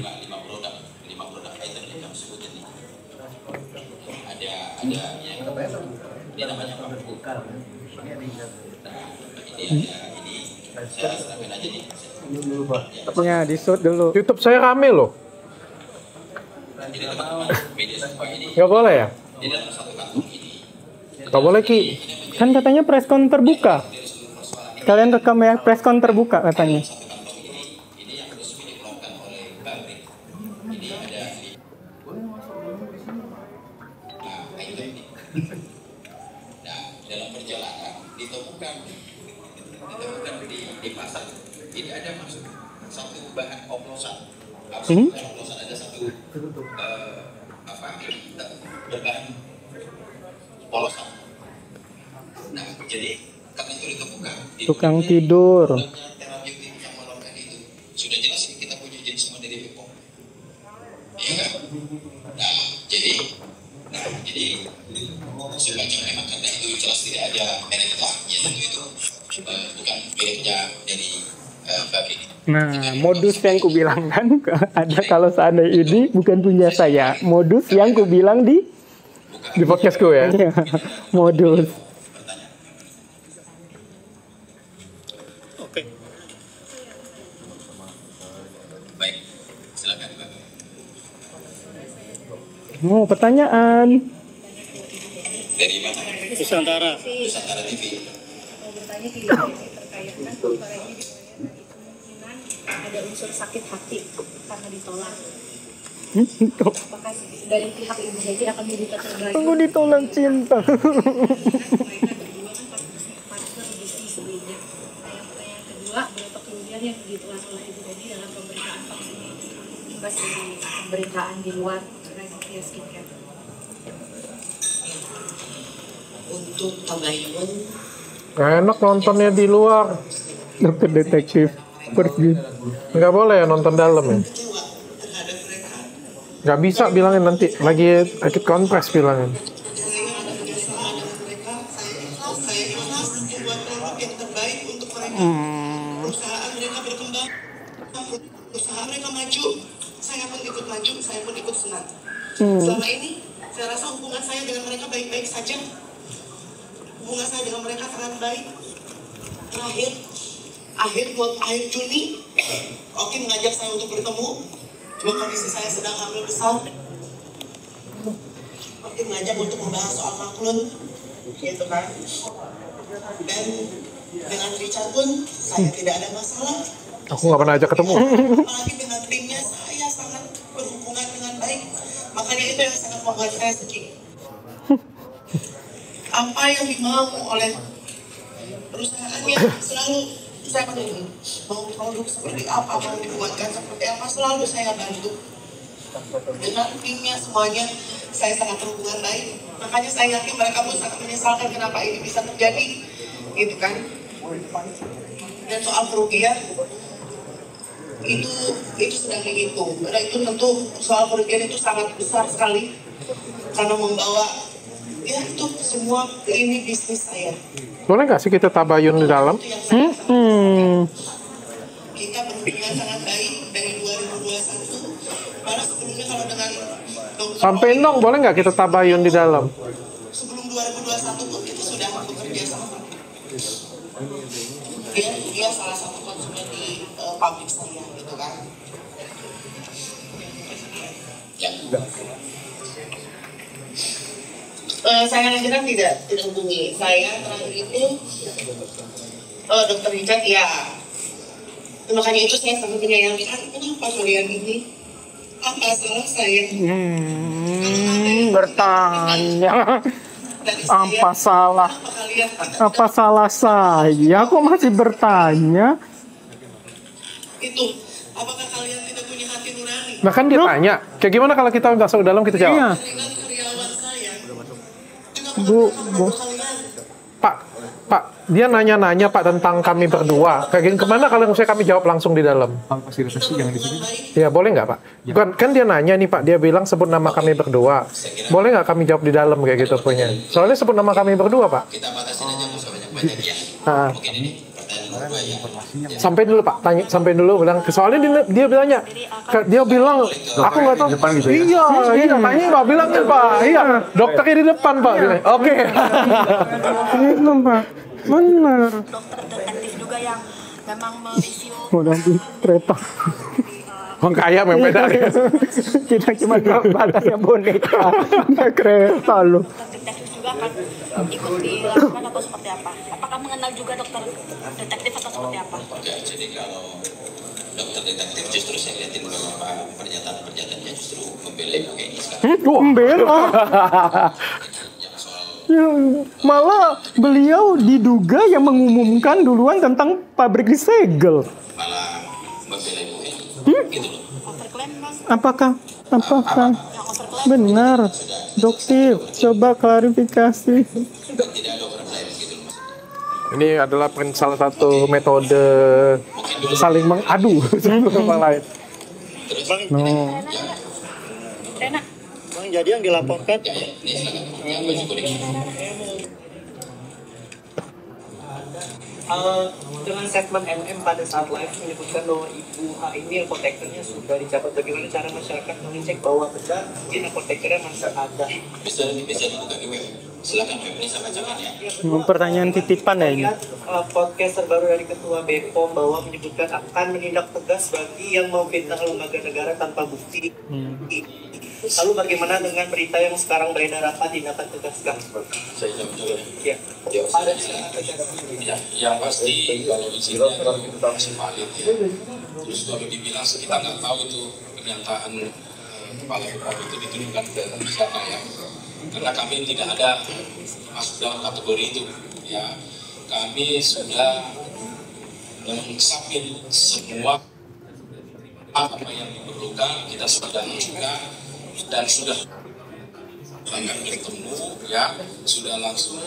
Ya, di-shoot dulu. YouTube saya rame loh. Gak boleh ya? Gak boleh Ki. Kan katanya preskon terbuka. Kalian rekam ya, preskon terbuka katanya. Nah, dalam perjalanan ditemukan di pasar ini ada masuk satu bahan oplosan. Oplosan ada satu berbahan polosan. Nah, jadi karena itu ditemukan Tukang tidur. terapeutik yang melakukan itu sudah jelas ini kita punya izin semua dari BPOM. Iya kan? Nah, jadi semacam memang karena itu jelas tidak ada mereknya, ya tentu itu bukan miliknya dari pabrik. Nah, modus yang kubilang kan ada kalau seandainya ini bukan punya saya. Modus yang kubilang di podcastku ya. Iya, modus. Oke. Baik, silakan Pak. Oh, pertanyaan. Dari mana? Nusantara. Nusantara TV. Mau bertanya tidak terkait kan suara ini kemungkinan ada unsur sakit hati karena ditolak. Apakah dari pihak ibu Heti akan dibuka terbaik? Aku ditolak cinta. Mereka berdua kan partner bisnis sebelumnya. Yang kedua, berapa kerugian yang ditelan oleh ibu Heti dalam pemberitaan vaksin imbas dari pemberitaan di luar Raditya Skincare? Untuk Tabayun, Enak nontonnya di luar. Dokter detektif pergi. Nggak boleh ya nonton dalam ya. kecewa terhadap mereka. Nggak bisa bilangin nanti. Lagi ikut kompres bilangin. Saya ada kerjasama dengan mereka. Saya ikhlas membuat produk yang terbaik untuk mereka. Perusahaan mereka berkembang, perusahaan mereka maju. Saya pun ikut maju, saya pun ikut senang. Selama ini, saya rasa hubungan saya dengan mereka baik-baik saja. Hubungan saya dengan mereka sangat baik. Akhir Juni, Oki mengajak saya untuk bertemu. Cuma kondisi saya sedang hamil besar. Oki mengajak untuk membahas soal maklun, gitu kan. Dan dengan Richard pun saya tidak ada masalah. Aku nggak pernah ajak ketemu. Apalagi dengan timnya saya sangat berhubungan dengan baik. Makanya itu yang sangat membuat saya sedih. Apa yang dimau oleh perusahaannya selalu saya menunggu. Mau produk seperti apa, mau dibuatkan seperti apa, selalu saya bantu. Dengan timnya semuanya saya sangat berhubungan baik. Makanya saya yakin mereka pun sangat menyesalkan kenapa ini bisa terjadi, gitu kan. Dan soal kerugian itu sedang dihitung. Karena itu tentu soal kerugian itu sangat besar sekali karena membawa ya itu semua ini bisnis saya. Boleh nggak sih kita tabayun di dalam? Kita berhubungan sangat baik dari 2021. Malah sebelumnya kalau dengan Sampai dong, boleh nggak kita tabayun di dalam? sebelum 2021 pun kita sudah bekerja sama. Dia salah satu konsumen di pabrik saya gitu kan. Saya lanjutkan tidak hubungi. Saya terakhir itu Dokter Richard ya. Makanya itu saya sangat menyayangkan kenapa kalian ini apa salah saya? Bertanya. Dari Apa salah? kalian Apa salah saya? Kok masih bertanya? itu apakah kalian tidak punya hati nurani? Nah kan dia tanya, kayak gimana kalau kita masuk ke dalam kita jawab? Iya. Dengan karyawan saya juga Bu, kalian. Pak, dia nanya-nanya Pak tentang kami berdua. Kayak gini, kemana kalau misalnya kami jawab langsung di dalam? Fasilitas jangan di sini. Ya boleh nggak Pak? Kan dia nanya nih Pak, dia bilang sebut nama kami berdua. Boleh nggak kami jawab di dalam kayak gitu punya? Soalnya sebut nama kami berdua Pak. Kita batasin aja nggak usah banyak-banyak ya. Nah, Mungkin ini pertanyaan kedua ya. sampai dulu Pak, tanya sampai dulu bilang. Soalnya dia bilangnya, dia bilang aku nggak tahu. Iya, tanya Pak, bilangnya Pak. Iya, dokternya di depan Pak. Bilang, oke. Itu Pak. Benar. Dokter detektif juga yang memang mereview Udah di kereta. Orang kaya memang beda ya. Kita cuma badannya boneka. Naik kereta loh. dokter detektif juga akan ikut dilakukan atau seperti apa? Apakah mengenal juga dokter detektif atau seperti apa? Enggak, jadi kalau dokter detektif justru saya lihatin beberapa pernyataan-pernyataannya justru membela ibu ini sekarang. Membela. Yang soal Ya, malah beliau diduga yang mengumumkan duluan tentang pabrik disegel. malah membela ibu ini. Gitu loh. Overklaim mas, Apakah yang overklaim benar? Dokter, coba klarifikasi. Tidak ada orang lain gitu loh mas. Ini adalah salah satu metode saling mengadu satu sama lain. Rena, Bang, jadi yang dilaporkan Ini silakan. Yang baju kuning. Dengan statement MM pada saat live menyebutkan bahwa Ibu H ini apotekernya sudah dicatat. Bagaimana cara masyarakat mengecek bahwa benar mungkin apotekernya masih ada? Bisa dibuka di web. Silakan web ini saya bacakan ya. Pertanyaan titipan ya ini. Lihat podcast terbaru dari Ketua BPOM bahwa menyebutkan akan menindak tegas bagi yang memfitnah lembaga negara tanpa bukti. Lalu bagaimana dengan berita yang sekarang beredar, apa tindakan tegaskan? Saya jawab juga. Ya. Yang pasti kalau di sini masih valid ya. Terus kalau dibilang kita nggak tahu itu pernyataan kepala BPOM itu ditujukan ke siapa ya. Karena kami tidak ada masuk dalam kategori itu ya. Kami sudah mensubmit semua apa yang diperlukan, kita sudah juga dan sudah banyak bertemu ya, sudah langsung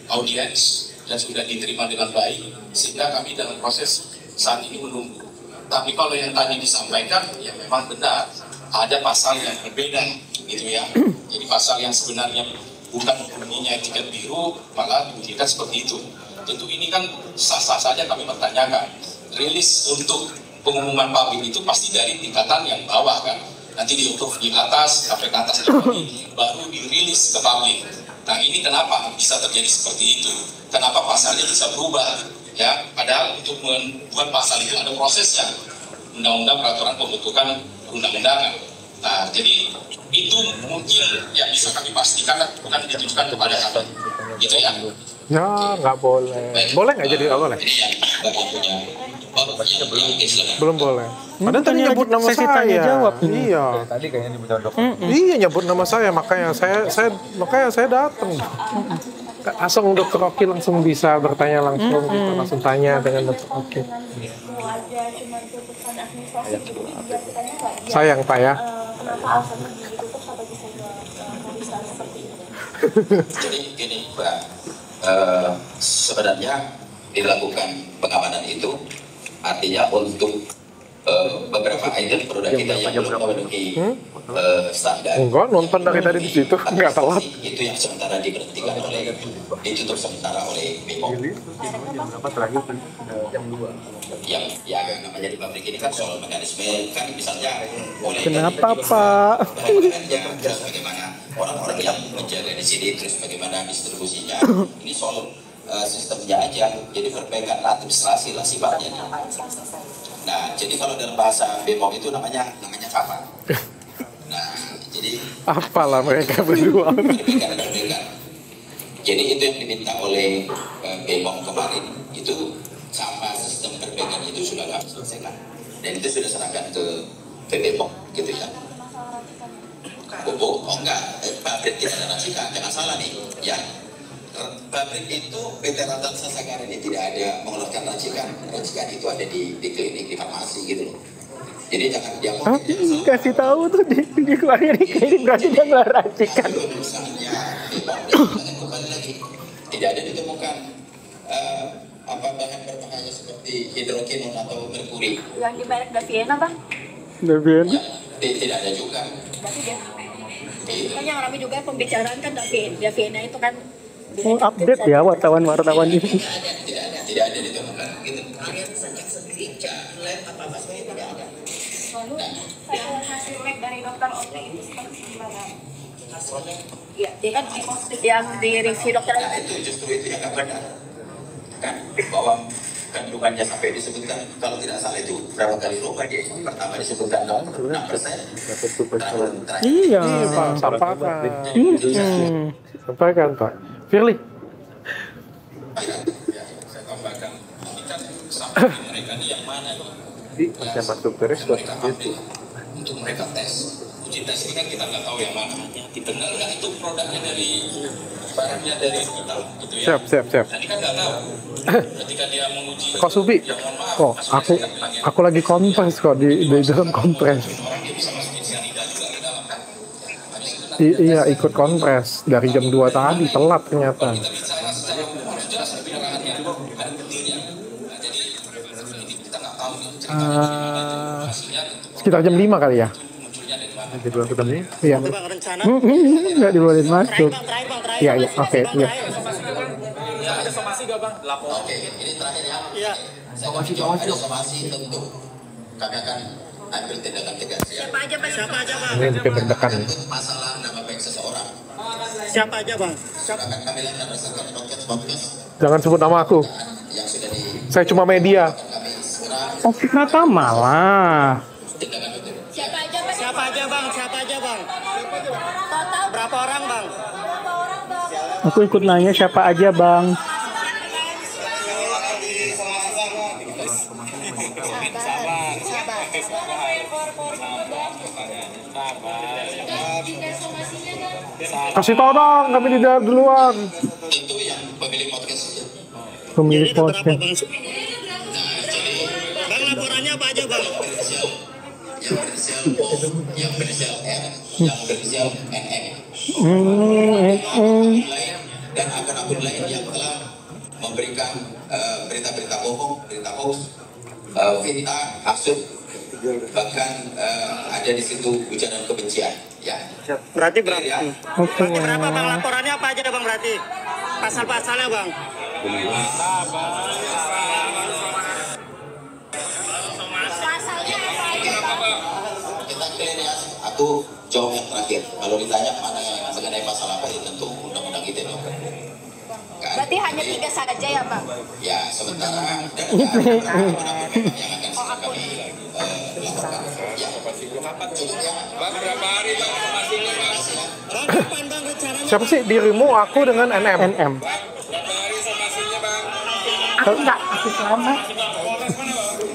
audiens dan sudah diterima dengan baik, sehingga kami dalam proses saat ini menunggu. Tapi kalau yang tadi disampaikan ya memang benar, ada pasal yang berbeda gitu ya. Jadi pasal yang sebenarnya bukan bunyinya tiket biru malah dibunyikan seperti itu. Tentu ini kan sah-sah saja kami bertanyakan. Rilis untuk pengumuman publik itu pasti dari tingkatan yang bawah kan. Nanti diukur di atas, sampai ke atas lagi, baru dirilis ke publik. Nah ini kenapa bisa terjadi seperti itu? Kenapa pasalnya bisa berubah? Ya, padahal untuk membuat pasal itu ada prosesnya. Undang-undang peraturan pembentukan undang-undangan. Nah, jadi itu mungkin yang bisa kami pastikan bukan ditujukan kepada kami. Gitu ya. Ya, nggak boleh. Boleh nggak jadi nggak boleh? Ini yang punya Belum boleh. Padahal tadi nyebut nama sesi saya. tanya jawab. Iya. Tadi kayaknya dibutuhkan Iya nyebut nama saya, makanya saya datang. Langsung Dr. Oki langsung bisa bertanya langsung, gitu. Langsung tanya dengan Dr. Oki. Sayang Pak ya. Jadi gini Pak, sebenarnya dilakukan pengamanan itu artinya untuk beberapa item produk kita yang belum memenuhi standar. Enggak, nonton dari tadi di situ, nggak telat. Itu yang sementara diberhentikan oleh, ditutup sementara oleh BPOM. Yang namanya di pabrik ini kan soal mekanisme kan misalnya oleh Kenapa Pak? terus bagaimana orang-orang yang menjaga di sini, terus bagaimana distribusinya. Ini soal sistemnya aja, jadi perbaikan administrasi lah sifatnya. Nah, jadi kalau dalam bahasa BPOM itu namanya apa? Nah, jadi Apalah mereka berdua. perbaikan. Jadi itu yang diminta oleh BPOM kemarin itu sama sistem perbaikan itu sudah kami selesaikan dan itu sudah serahkan ke BPOM gitu ya. Oh enggak, pabrik tidak ada racikan, jangan salah nih ya. Pabrik itu PT Ratan Sasagara ini tidak ada mengeluarkan racikan itu ada di klinik, di farmasi gitu loh. Jadi jangan diambil. Kasih tahu tuh dikeluarin di klinik berarti dia ngeluar racikan. Misalnya kembali lagi tidak ada ditemukan apa bahan berbahaya seperti hidrokinon atau merkuri. Yang di merek Daviena Bang? Daviena? Ya, tidak ada juga. Berarti dia. Kan yang ramai juga pembicaraan kan Daviena itu kan. Oh, update ya wartawan-wartawan ini. Tidak ada ditemukan gitu. Sendiri lab apa maksudnya tidak ada. Lalu hasil lab dari dokter Oki itu seperti gimana? Iya, dia kan yang di review dokter. Nah itu justru itu yang nggak benar. Kan bahwa kandungannya sampai disebutkan kalau tidak salah itu berapa kali lupa dia pertama disebutkan 6%. Iya. Pak, sampaikan Pak. Firly. Saya tambahkan, ini kan sampai mereka ini yang mana nih? Masih masuk terus itu untuk mereka tes. Uji tes ini kan kita nggak tahu yang mana. Benar nggak itu produknya dari barangnya dari kita gitu ya. Siap. Tadi kan nggak tahu. Ketika dia menguji. Kok Subi? Kok aku lagi kompres kok di dalam kompres. Orang dia bisa masukin cyanida juga ke dalam kan. Habis itu Iya ikut kompres dari jam 2 tadi telat ternyata. kita bicara secara jelas penyerahannya ada buktinya. Nah, jadi ini kita nggak tahu nih hasilnya tentu Sekitar jam 5 kali ya. munculnya dari mana. di bulan ketemu. Iya. Bang, rencana Nggak dibolehin masuk. terakhir Iya, oke, iya. Oke, ini terakhir ya. Iya. Saya akan jawab ada somasi tentu. Kami akan ambil tindakan tegas ya. Siapa aja Bang? Siapa aja Bang? Ini mungkin deg-degan nih. Untuk masalah nama baik seseorang, Siapa aja Bang? akan kami lakukan berdasarkan podcast Jangan sebut nama aku. yang sudah di Saya cuma media. kami segera Oke, kata malah. tindakan betul. Siapa aja Bang? Siapa aja Bang? Siapa aja Bang? Aku ikut nanya siapa aja bang. Kasih tau dong, kami di dalam duluan. Tentu yang pemilik podcast saja. Pemilik podcast. Bang, laporannya apa aja bang? Yang berinisial O, yang berinisial R, yang berinisial NM. Dan akun-akun lain yang telah memberikan berita-berita bohong, berita hoax, fitnah, hasut, bahkan ada di situ ujaran kebencian. Ya. Berarti berapa? Ya. Oke. Berarti berapa bang laporannya apa aja bang berarti? Pasal-pasalnya bang? Kita clear ya. Aku jawab yang terakhir. Kalau ditanya mana yang mengenai pasal apa itu tentu undang-undang ITE dong. Kan? Berarti hanya 3 saja ya Bang? Ya sementara dan yang akan segera kami lakukan. Ya. Cukup ya. Bang, berapa hari bang informasinya bang? Kapan bang rencananya? Siapa sih? Dirimu, aku dengan NM. NM. Berapa hari informasinya bang? Aku enggak, aku selamat.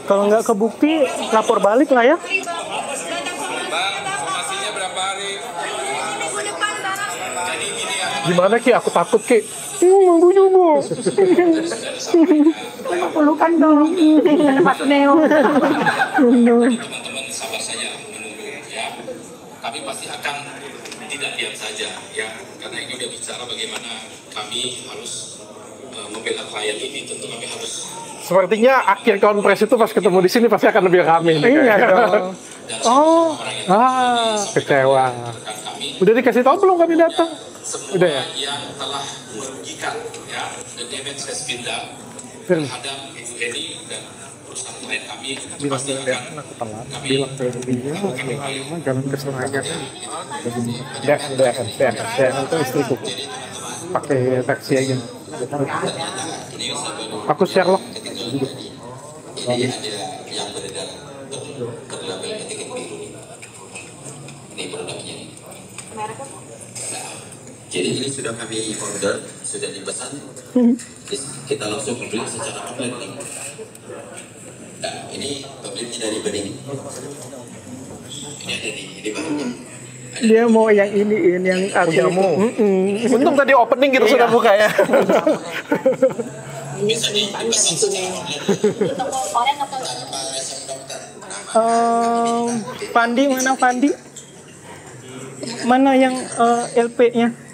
Kalau nggak kebukti, lapor balik lah ya. Bang, informasinya berapa hari? Minggu depan Bang. Jadi gini ya. Gimana Ki? Aku takut Ki. Mau bu. Pelukan dong. Tempat Neo. Teman-teman sabar saja menunggu ya. Kami pasti akan tidak diam saja ya. Karena ini udah bicara bagaimana kami harus membela klien ini, tentu kami harus. Sepertinya akhir konferensi itu pas ketemu di sini pasti akan lebih ramai nih. Iya dong. Oh, kecewa. Udah dikasih tahu belum kami datang? Semua Udah ya? yang telah merugikan ya, the damage has been done terhadap Ibu Eni dan perusahaan klien kami pasti akan kami Jalan ke Senayan. Dan itu istriku. Pakai taksi aja. Aku Sherlock. ini ada yang beredar berlabel etiket biru ini produknya. Jadi ini sudah kami order, sudah dipesan. Kita langsung beli secara online nih. Nah, ini pembelinya dari Bening. Ini ada di bahannya. Dia mau yang ini yang Pujamu. Untung tadi opening kita sudah buka ya. Bisa dipesan secara online. Toko orang atau Tanpa resep dokter. Fandi mana Fandi? Mana yang LP-nya?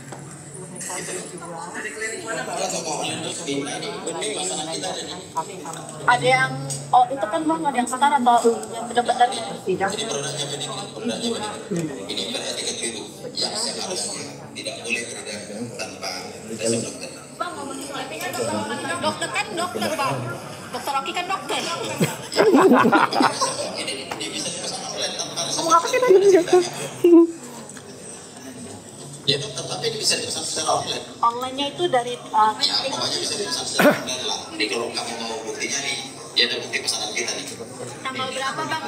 ada yang itu kan Bang, ada yang sekarang atau yang benar-benar tidak? Ini produknya Bening. Produknya Bening. Ini beretiket biru yang seharusnya tidak boleh beredar tanpa resep dokter. Bang, ngomongin soal ini kan dokter kan dokter Bang. Dokter Rocky kan dokter. Ini bisa dipesan online tanpa resep. Ngomong apa sih Bang? Ya dokter, tapi ini bisa dipesan secara online. Online-nya itu dari Ya, pokoknya bisa dipesan secara online lah. Jadi kalau kamu mau buktinya nih, ya ada bukti pesanan kita nih. tanggal berapa Bang?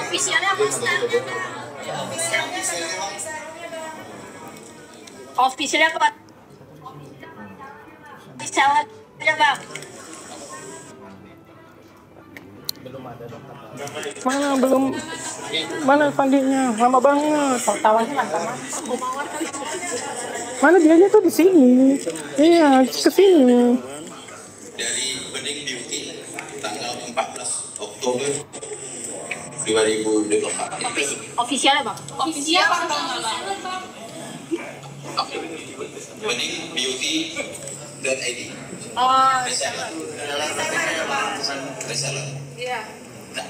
Ofisialnya apa standar? Ofisialnya apa? Ofisialnya aja Bang. Mana Fandinya? Lama banget. Tawarnya lama. Mana dianya tuh di sini. Iya, ke sini. Dari Bening Beauty tanggal 14 Oktober 2024. Ofisialnya Bang. Ofisial Bang. Beningbeauty.id. Oh, Reseller. iya. Nah,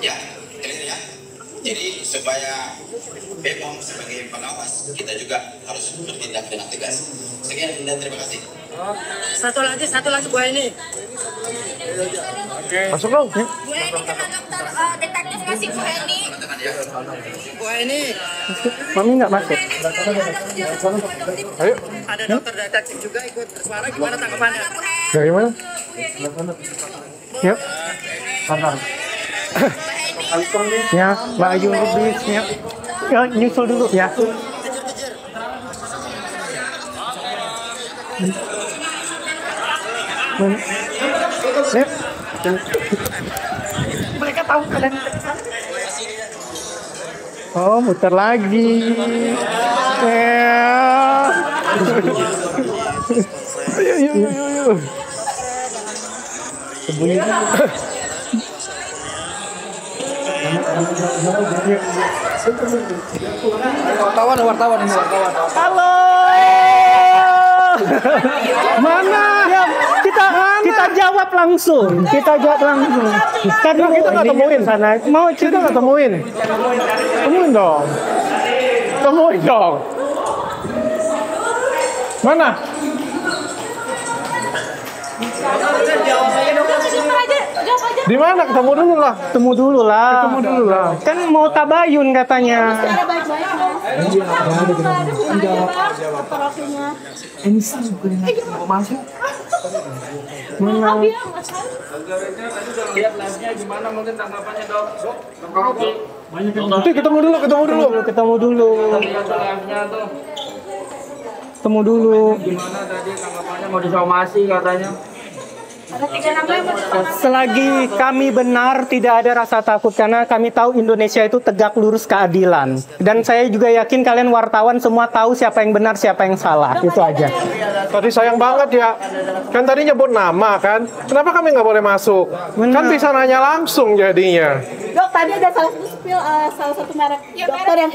ya, clear ya. Jadi supaya BPOM sebagai pengawas, kita juga harus bertindak dengan tegas. Sekian dan terima kasih. Satu lagi buah ini. Masuk dong. Bu Eni kena dokter detektif kasih Bu Eni. Buah ini. Mami nggak masuk. Ayo. Ada dokter detektif juga ikut bersuara. Gimana tanggapannya? Dari mana? Yuk. Ya, Mbak Ayu Rubis. Ya, nyusul dulu ya. Mereka tahu kalian. Oh, muter lagi. Yuk. Sembunyi. Wartawan. Halo. Mana? Ya, kita jawab langsung. Karena kita nggak temuin sana. Mau Kita nggak temuin. Temuin dong. Mana? Di mana? Ketemu dulu lah. Kan mau tabayun katanya. Nanti ketemu dulu. Gimana tadi tanggapannya mau disomasi katanya? Selagi kami benar, tidak ada rasa takut karena kami tahu Indonesia itu tegak lurus keadilan. Dan saya juga yakin kalian wartawan semua tahu siapa yang benar, siapa yang salah. Itu aja. Tadi sayang banget ya. Kan tadi nyebut nama kan. Kenapa kami nggak boleh masuk? Kan bisa nanya langsung jadinya. Dok, tadi ada salah satu merek dokter yang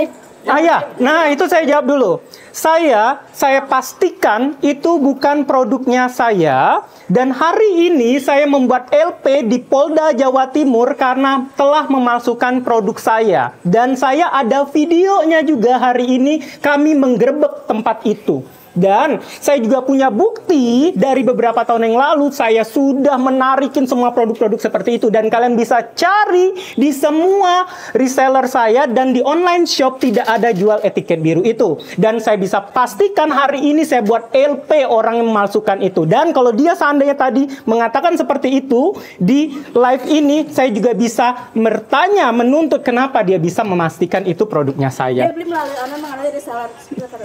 Nah itu saya jawab dulu. Saya pastikan itu bukan produknya saya. Dan hari ini saya membuat LP di Polda Jawa Timur karena telah memalsukan produk saya. Dan saya ada videonya juga hari ini kami menggerebek tempat itu. Dan saya juga punya bukti dari beberapa tahun yang lalu saya sudah menarikin semua produk-produk seperti itu. Dan kalian bisa cari di semua reseller saya dan di online shop tidak ada jual etiket biru itu. Dan saya bisa pastikan hari ini saya buat LP orang yang memalsukan itu. Dan kalau dia seandainya tadi mengatakan seperti itu di live ini, saya juga bisa bertanya, menuntut kenapa dia bisa memastikan itu produknya saya. Dia beli melalui mengalami reseller.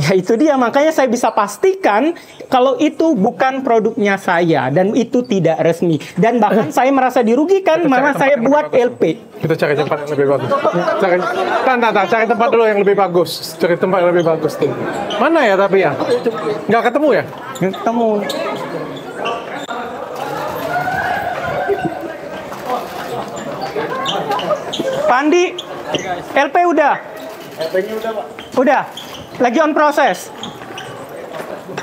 Ya itu dia, makanya saya bisa pastikan kalau itu bukan produknya saya dan itu tidak resmi. Dan bahkan saya merasa dirugikan malah saya buat LP. Kita cari tempat yang lebih bagus. Cari tempat dulu yang lebih bagus. Cari tempat yang lebih bagus tuh. Mana ya tapi ya? Nggak ketemu ya? Nggak ketemu. Pandi, LP udah? LP-nya udah, Pak. Udah. Lagi on proses.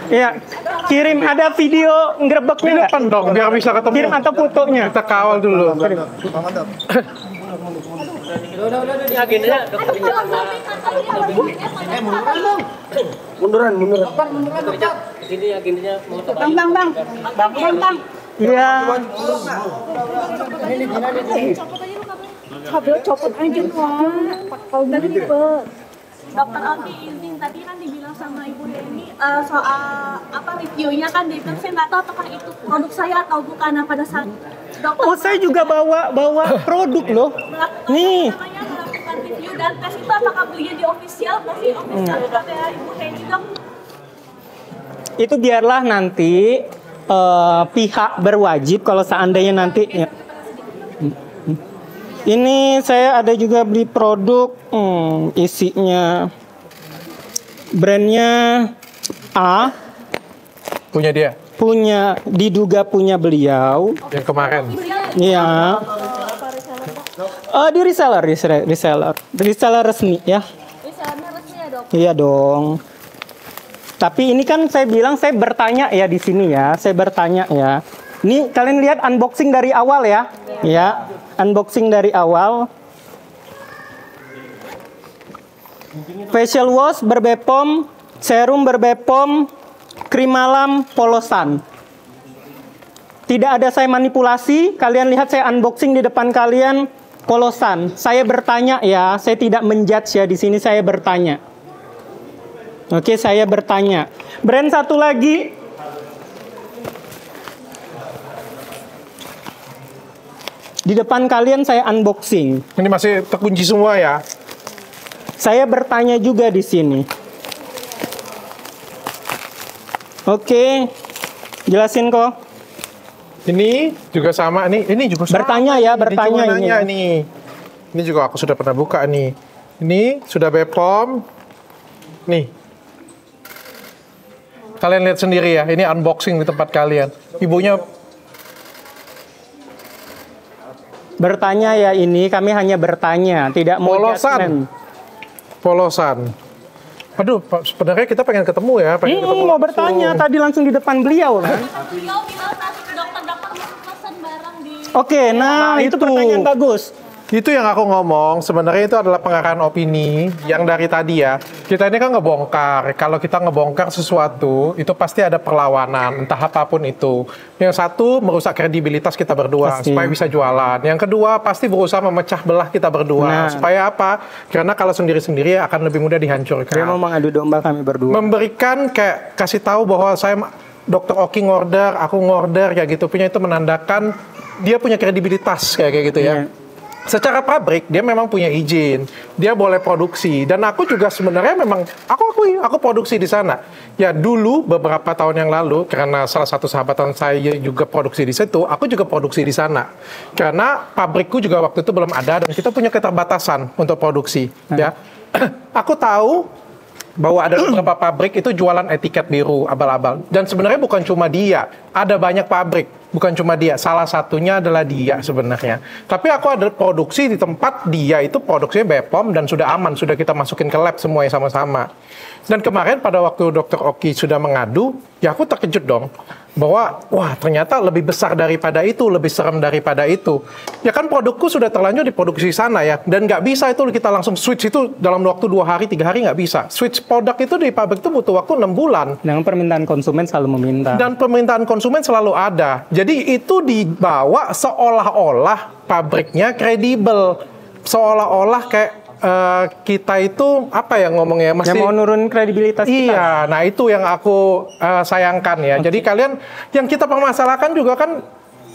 Iya, kirim ada video ngerebeknya nggak? Depan dong, biar bisa ketemu. Kirim atau fotonya? Kita kawal dulu. Udah di agendanya dokter munduran. Ini agendanya mau Bang. Iya. Copot aja kalau dari ribet. Dokter Aldi izin tadi kan dibilang sama Ibu Deni soal reviewnya kan dia bilang saya nggak tahu apakah itu produk saya atau bukan. Nah, pada saat dokter Saya juga bawa produk loh. Nih. melakukan review dan tes itu apakah belinya di official dokter Ibu Deni dok? Itu biarlah nanti pihak berwajib kalau seandainya nanti ya. Ini saya ada juga beli produk isinya brandnya A. Punya dia? Diduga punya beliau. Yang kemarin? Iya. Di reseller resmi ya. Resellernya resmi ya dok? Iya dong. Tapi ini kan saya bilang saya bertanya ya di sini ya. Saya bertanya ya. Ini kalian lihat unboxing dari awal ya. Ya, unboxing dari awal. Facial wash berbepom, serum berbepom, krim malam polosan. Tidak ada saya manipulasi. Kalian lihat saya unboxing di depan kalian polosan. Saya bertanya ya, saya tidak menjudge ya di sini saya bertanya. Oke, saya bertanya. Brand satu lagi. Di depan kalian saya unboxing. Ini masih terkunci semua ya? Saya bertanya juga di sini. Oke, Jelasin kok. Ini juga sama nih. Ini juga sama. Bertanya ya, bertanya ini. ini. Nih. Ini juga aku sudah pernah buka nih. Ini sudah BPOM. Nih. Kalian lihat sendiri ya. Ini unboxing di tempat kalian. Ibunya bertanya ya ini. Kami hanya bertanya, tidak mau polosan. Polosan. Aduh, sebenarnya kita pengen ketemu ya. Pengen ketemu mau bertanya tadi langsung di depan beliau kan. Beliau bilang nanti dokter-dokter mau pesan barang di. Oke, nah itu pertanyaan bagus. Itu yang aku ngomong, sebenarnya itu adalah pengarahan opini yang dari tadi ya. Kita ini kan ngebongkar, kalau kita ngebongkar sesuatu, itu pasti ada perlawanan, entah apapun itu. Yang satu, merusak kredibilitas kita berdua, pasti. Supaya bisa jualan. Yang kedua, pasti berusaha memecah belah kita berdua. Supaya apa? Karena kalau sendiri-sendiri akan lebih mudah dihancurkan. Dia mau mengadu domba kami berdua. Memberikan kayak, kasih tahu bahwa saya, Dr. Oki ngorder, aku ngorder, kayak gitu. Punya itu menandakan, dia punya kredibilitas kayak gitu ya. Secara pabrik dia memang punya izin, dia boleh produksi dan aku juga sebenarnya memang aku produksi di sana. Ya dulu beberapa tahun yang lalu karena salah satu sahabatan saya juga produksi di situ, aku juga produksi di sana. Karena pabrikku juga waktu itu belum ada dan kita punya keterbatasan untuk produksi. Ya, aku tahu bahwa ada beberapa pabrik itu jualan etiket biru abal-abal dan sebenarnya bukan cuma dia, ada banyak pabrik. Bukan cuma dia, salah satunya adalah dia sebenarnya. Tapi aku ada produksi di tempat dia itu produksinya BPOM dan sudah aman, sudah kita masukin ke lab semuanya sama-sama. Dan kemarin pada waktu Dr. Oki sudah mengadu, ya aku terkejut dong. Bahwa, wah ternyata lebih besar daripada itu, lebih serem daripada itu. Ya kan produkku sudah terlanjur diproduksi sana ya. Dan nggak bisa itu kita langsung switch itu dalam waktu 2 hari, 3 hari nggak bisa. Switch produk itu di pabrik itu butuh waktu 6 bulan. Dan permintaan konsumen selalu meminta. Dan permintaan konsumen selalu ada. Jadi itu dibawa seolah-olah pabriknya kredibel. Seolah-olah kayak kita itu apa ya ngomongnya masih mau nurun kredibilitas kita. Iya, nah itu yang aku sayangkan ya. Jadi kalian yang kita permasalahkan juga kan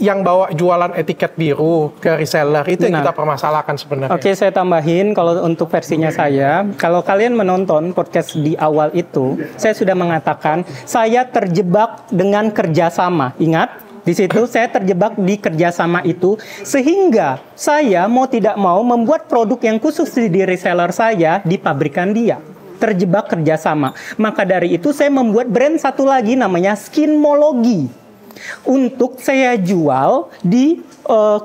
yang bawa jualan etiket biru ke reseller itu yang kita permasalahkan sebenarnya. Oke, saya tambahin kalau untuk versinya saya, kalau kalian menonton podcast di awal itu, saya sudah mengatakan saya terjebak dengan kerjasama. Ingat? Di situ saya terjebak di kerjasama itu sehingga saya mau tidak mau membuat produk yang khusus di reseller saya di pabrikan dia. Terjebak kerjasama. Maka dari itu saya membuat brand satu lagi namanya Skinmology. Untuk saya jual di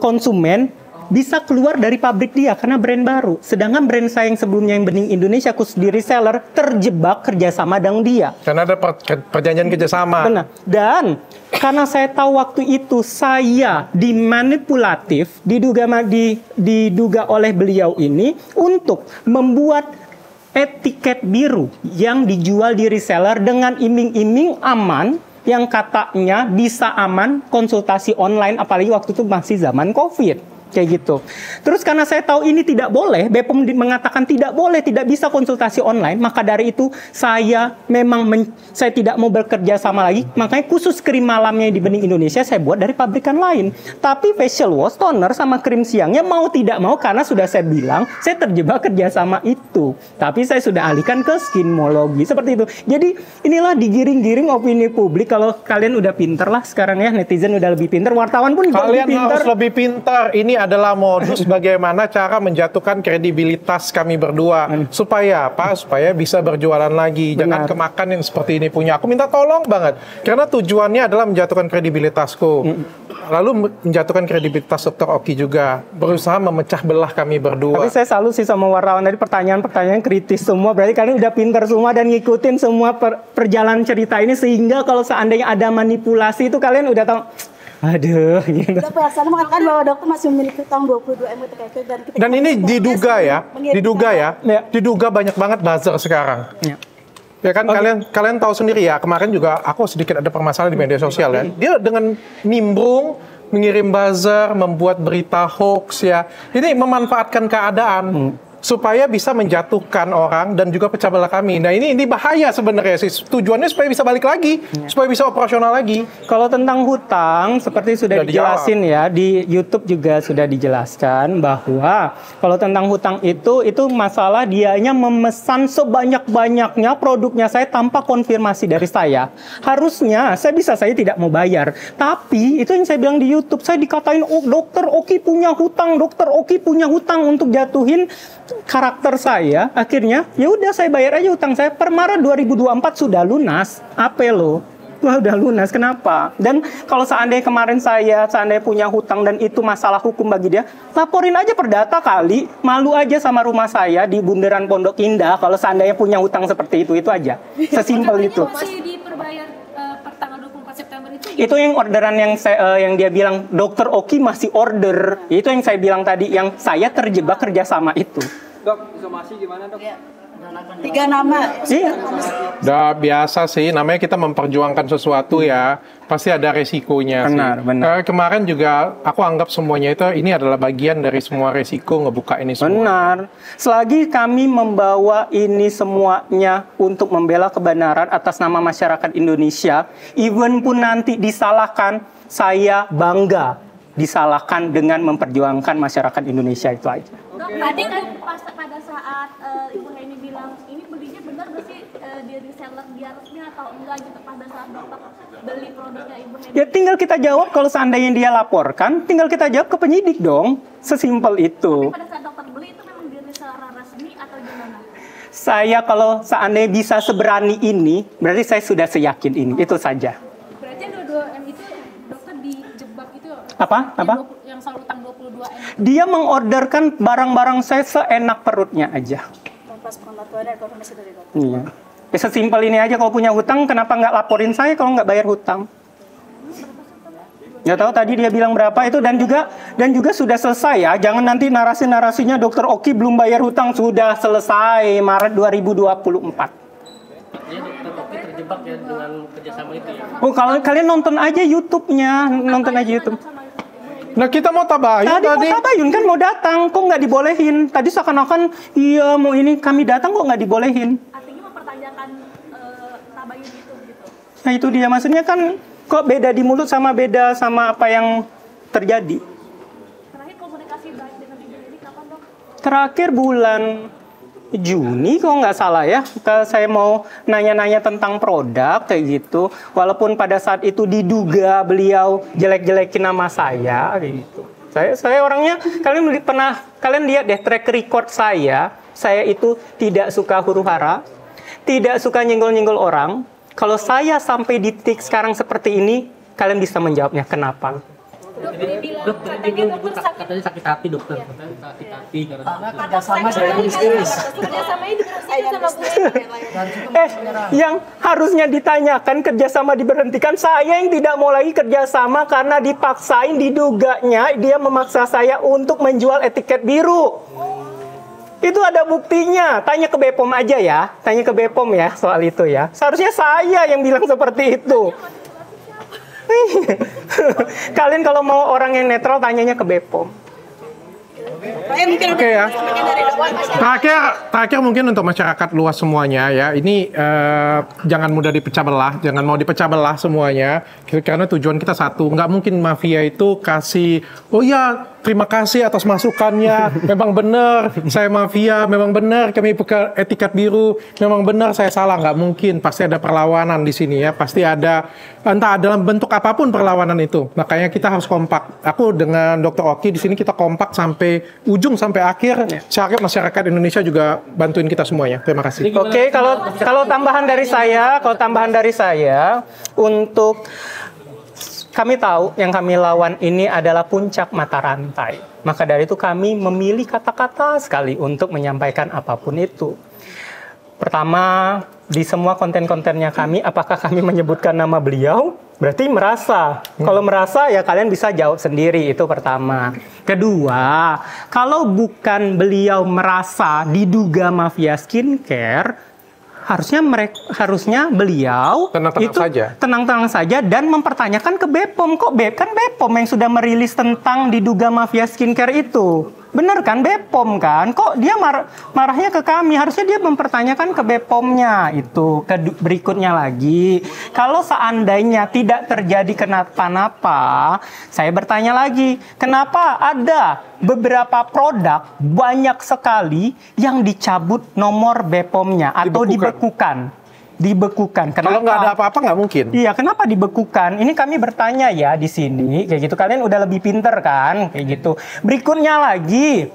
konsumen bisa keluar dari pabrik dia karena brand baru. Sedangkan brand saya yang sebelumnya yang Bening Indonesia khusus di reseller terjebak kerjasama dengan dia. Karena ada perjanjian kerjasama. Benar. Dan karena saya tahu waktu itu saya dimanipulatif, diduga oleh beliau ini untuk membuat etiket biru yang dijual di reseller dengan iming-iming aman yang katanya bisa aman konsultasi online apalagi waktu itu masih zaman COVID. Kayak gitu. Terus karena saya tahu ini tidak boleh, BPOM mengatakan tidak boleh, tidak bisa konsultasi online, maka dari itu saya memang saya tidak mau bekerja sama lagi. Makanya khusus krim malamnya di Bening Indonesia saya buat dari pabrikan lain. Tapi facial wash, toner sama krim siangnya mau tidak mau karena sudah saya bilang saya terjebak kerjasama itu. Tapi saya sudah alihkan ke Skinmology seperti itu. Jadi inilah digiring-giring opini publik. Kalau kalian udah pinter lah sekarang ya, netizen udah lebih pinter, wartawan pun juga kalian lebih pinter. Harus lebih pintar. Ini adalah modus bagaimana cara menjatuhkan kredibilitas kami berdua supaya apa? Supaya bisa berjualan lagi. Jangan kemakan yang seperti ini punya. Aku minta tolong banget karena tujuannya adalah menjatuhkan kredibilitasku. Lalu menjatuhkan kredibilitas Dr. Oki juga, berusaha memecah belah kami berdua. Tapi saya salut sih sama wartawan dari pertanyaan-pertanyaan kritis semua. Berarti kalian udah pintar semua dan ngikutin semua perjalanan cerita ini sehingga kalau seandainya ada manipulasi itu kalian udah tahu. Aduh, gitu. Dok, sana mengatakan bahwa dokter masih memiliki utang 22 M TKK dan ini diduga banyak banget buzzer sekarang. Ya kan kalian tahu sendiri ya, kemarin juga aku sedikit ada permasalahan di media sosial ya. Dia dengan nimbrung mengirim buzzer, membuat berita hoax ya. Ini memanfaatkan keadaan. supaya bisa menjatuhkan orang dan juga pecah belah kami. Nah ini bahaya sebenarnya sih. Tujuannya supaya bisa balik lagi, supaya bisa operasional lagi. Kalau tentang hutang, seperti sudah dijelasin ya, di YouTube juga sudah dijelaskan bahwa kalau tentang hutang itu masalah dianya memesan sebanyak-banyaknya produknya saya tanpa konfirmasi dari saya. Harusnya saya tidak mau bayar. Tapi itu yang saya bilang di YouTube, saya dikatain, oh, Dokter Oki punya hutang, Dokter Oki punya hutang untuk jatuhin karakter saya. Akhirnya ya udah saya bayar aja hutang saya. Per Maret 2024 sudah lunas. Apa lo? Wah, udah lunas. Kenapa? Dan kalau seandainya kemarin seandainya punya hutang dan itu masalah hukum bagi dia, laporin aja Perdata kali. Malu aja sama rumah saya di Bundaran Pondok Indah kalau seandainya punya hutang seperti itu aja. Sesimpel itu. Masih diperbayar per tanggal 24 September itu. Itu yang orderan yang dia bilang Dokter Oki masih order. Itu yang saya bilang tadi, yang saya terjebak kerjasama itu. Dok, somasi gimana dok? 3 nama. Iya. Udah biasa sih, namanya kita memperjuangkan sesuatu ya, pasti ada resikonya sih. Benar. Kemarin juga aku anggap semuanya ini adalah bagian dari semua resiko ngebuka ini semua. Benar. Selagi kami membawa ini semuanya untuk membela kebenaran atas nama masyarakat Indonesia, even pun nanti disalahkan, saya bangga disalahkan dengan memperjuangkan masyarakat Indonesia itu aja. Dok, tadi kan pada saat Ibu Heni bilang ini belinya benar nggak sih di reseller dia resmi atau enggak gitu pada saat dokter beli produknya Ibu Heni? Ya tinggal kita jawab, kalau seandainya dia laporkan, tinggal kita jawab ke penyidik dong. Sesimpel itu. Tapi pada saat dokter beli itu memang di reseller resmi atau gimana? Saya kalau seandainya bisa seberani ini, berarti saya sudah seyakin ini. Itu saja. Berarti 22M itu dokter dijebak itu? Apa? Yang selalu utang 22M. Dia mengorderkan barang-barang saya seenak perutnya aja. Iya. Ya sesimpel ini aja, kalau punya hutang kenapa nggak laporin saya kalau nggak bayar hutang? Nggak tahu tadi dia bilang berapa itu, dan juga sudah selesai ya. Jangan nanti narasinya Dokter Oki belum bayar hutang, sudah selesai Maret 2024. Ya, Dokter Oki terjebak ya dengan kerjasama itu ya. Oh, kalau kalian nonton aja YouTube-nya, nonton aja YouTube. Nah kita mau tabayun tadi. Mau tabayun kan mau datang, kok nggak dibolehin? Tadi seakan-akan iya mau ini kami datang kok nggak dibolehin? Artinya mempertanyakan tabayun itu gitu. Nah itu dia, maksudnya kan kok beda di mulut sama beda sama apa yang terjadi. Terakhir komunikasi baik dengan Ibu Heni kapan dok? Terakhir bulan Juni kalau nggak salah ya, saya mau nanya-nanya tentang produk kayak gitu. Walaupun pada saat itu diduga beliau jelek-jelekin nama saya kayak gitu. Saya orangnya, kalian lihat deh track record saya itu tidak suka huru-hara, tidak suka nyenggol-nyenggol orang. Kalau saya sampai di titik sekarang seperti ini, kalian bisa menjawabnya kenapa? Dok, katanya sakit hati dokter. Katanya sakit hati karena kerjasama dengan bisnis. Kerjasamanya diberhentikan sama Bu Heni. Yang harusnya ditanyakan kerjasama diberhentikan, saya yang tidak mau lagi kerjasama karena dipaksain, diduganya dia memaksa saya untuk menjual etiket biru. Itu ada buktinya. Tanya ke Bepom aja ya. Tanya ke Bepom ya soal itu ya. Seharusnya saya yang bilang seperti itu. Kalian kalau mau orang yang netral tanyanya ke Bepom. Oke ya. Terakhir mungkin untuk masyarakat luas semuanya ya. Ini jangan mudah dipecah belah, jangan mau dipecah belah semuanya. Karena tujuan kita satu. Nggak mungkin mafia itu kasih, oh ya terima kasih atas masukannya. Memang benar saya mafia, memang benar kami pakai etiket biru, memang benar saya salah. Nggak mungkin, pasti ada perlawanan di sini ya. Pasti ada, entah dalam bentuk apapun perlawanan itu. Makanya kita harus kompak. Aku dengan Dr. Oki di sini kita kompak sampai ujung, sampai akhir. Saya harap masyarakat Indonesia juga bantuin kita semuanya. Terima kasih. Oke, kalau tambahan dari saya, untuk kami tahu yang kami lawan ini adalah puncak mata rantai. Maka dari itu kami memilih kata-kata sekali untuk menyampaikan apapun itu. Pertama, di semua konten-kontennya kami, apakah kami menyebutkan nama beliau? Berarti merasa. Kalau merasa ya kalian bisa jawab sendiri, itu pertama. Kedua, kalau bukan beliau merasa diduga mafia skincare, harusnya beliau tenang-tenang saja dan mempertanyakan ke Bepom. Kok kan Bepom yang sudah merilis tentang diduga mafia skincare itu. Bener kan, BPOM kan? Kok dia marahnya ke kami? Harusnya dia mempertanyakan ke BPOM-nya itu. Berikutnya lagi, kalau seandainya tidak terjadi kenapa-napa, saya bertanya lagi, kenapa ada beberapa produk banyak sekali yang dicabut nomor BPOM-nya atau dibekukan? Dibekukan. Kenapa? Kalau nggak ada apa-apa nggak mungkin. Iya, kenapa dibekukan? Ini kami bertanya ya di sini, kayak gitu. Kalian udah lebih pinter kan, kayak gitu. Berikutnya lagi,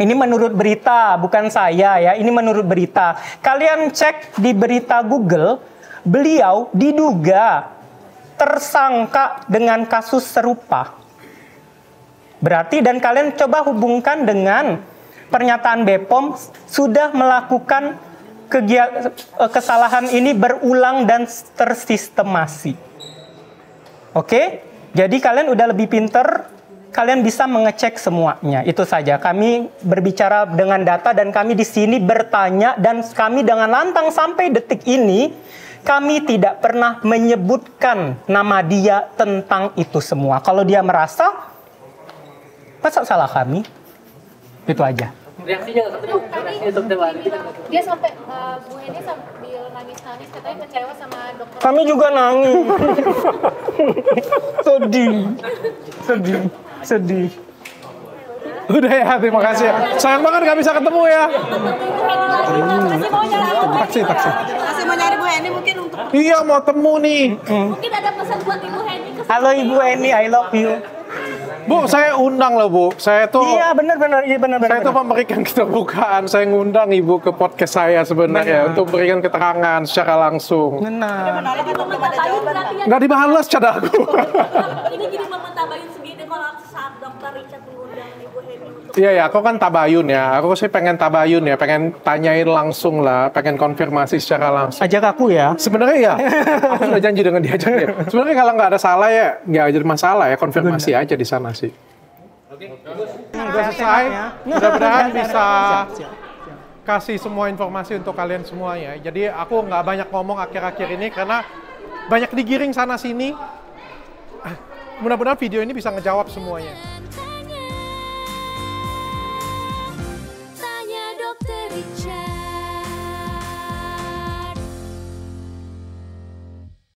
ini menurut berita, bukan saya ya. Ini menurut berita. Kalian cek di berita Google, beliau diduga tersangka dengan kasus serupa. Berarti dan kalian coba hubungkan dengan pernyataan BPOM sudah melakukan kesalahan ini berulang dan tersistemasi. Oke? Jadi kalian udah lebih pinter, kalian bisa mengecek semuanya. Itu saja. Kami berbicara dengan data dan kami di sini bertanya dan kami dengan lantang sampai detik ini kami tidak pernah menyebutkan nama dia tentang itu semua. Kalau dia merasa, masa salah kami? Itu aja. Reaksinya nggak ketemu. Reaksinya dokter Wandi. Dia sampai Bu Heni sambil nangis-nangis katanya kecewa sama dokter. Kami juga nangis. Sedih. Udah ya, terima kasih ya. Sayang banget nggak bisa ketemu ya. Taksi. Masih mau nyari Bu Heni mungkin untuk. Iya, mau temu nih. Mungkin ada pesan buat Ibu Heni. Halo Ibu Heni, I love you. Bu, saya undang loh Bu. Saya tuh. Iya benar. Saya tuh memberikan keterbukaan. Saya ngundang Ibu ke podcast saya sebenarnya untuk memberikan keterangan secara langsung. Benar. Nggak dibalas cara aku. Ini jadi mementabayun segitu kalau saat Dokter Richard mengundang Ibu Heni untuk. Iya, aku kan tabayun ya. Aku sih pengen tabayun ya, pengen tanyain langsung lah, pengen konfirmasi secara langsung. Ajak aku ya. Sebenarnya ya, aku sudah janji dengan dia aja. Sebenarnya kalau nggak ada salah ya, nggak jadi masalah ya, konfirmasi aja di sana sih. Udah selesai, mudah-mudahan bisa kasih semua informasi untuk kalian semua ya. Jadi aku nggak banyak ngomong akhir-akhir ini karena banyak digiring sana sini. Mudah-mudahan video ini bisa ngejawab semuanya.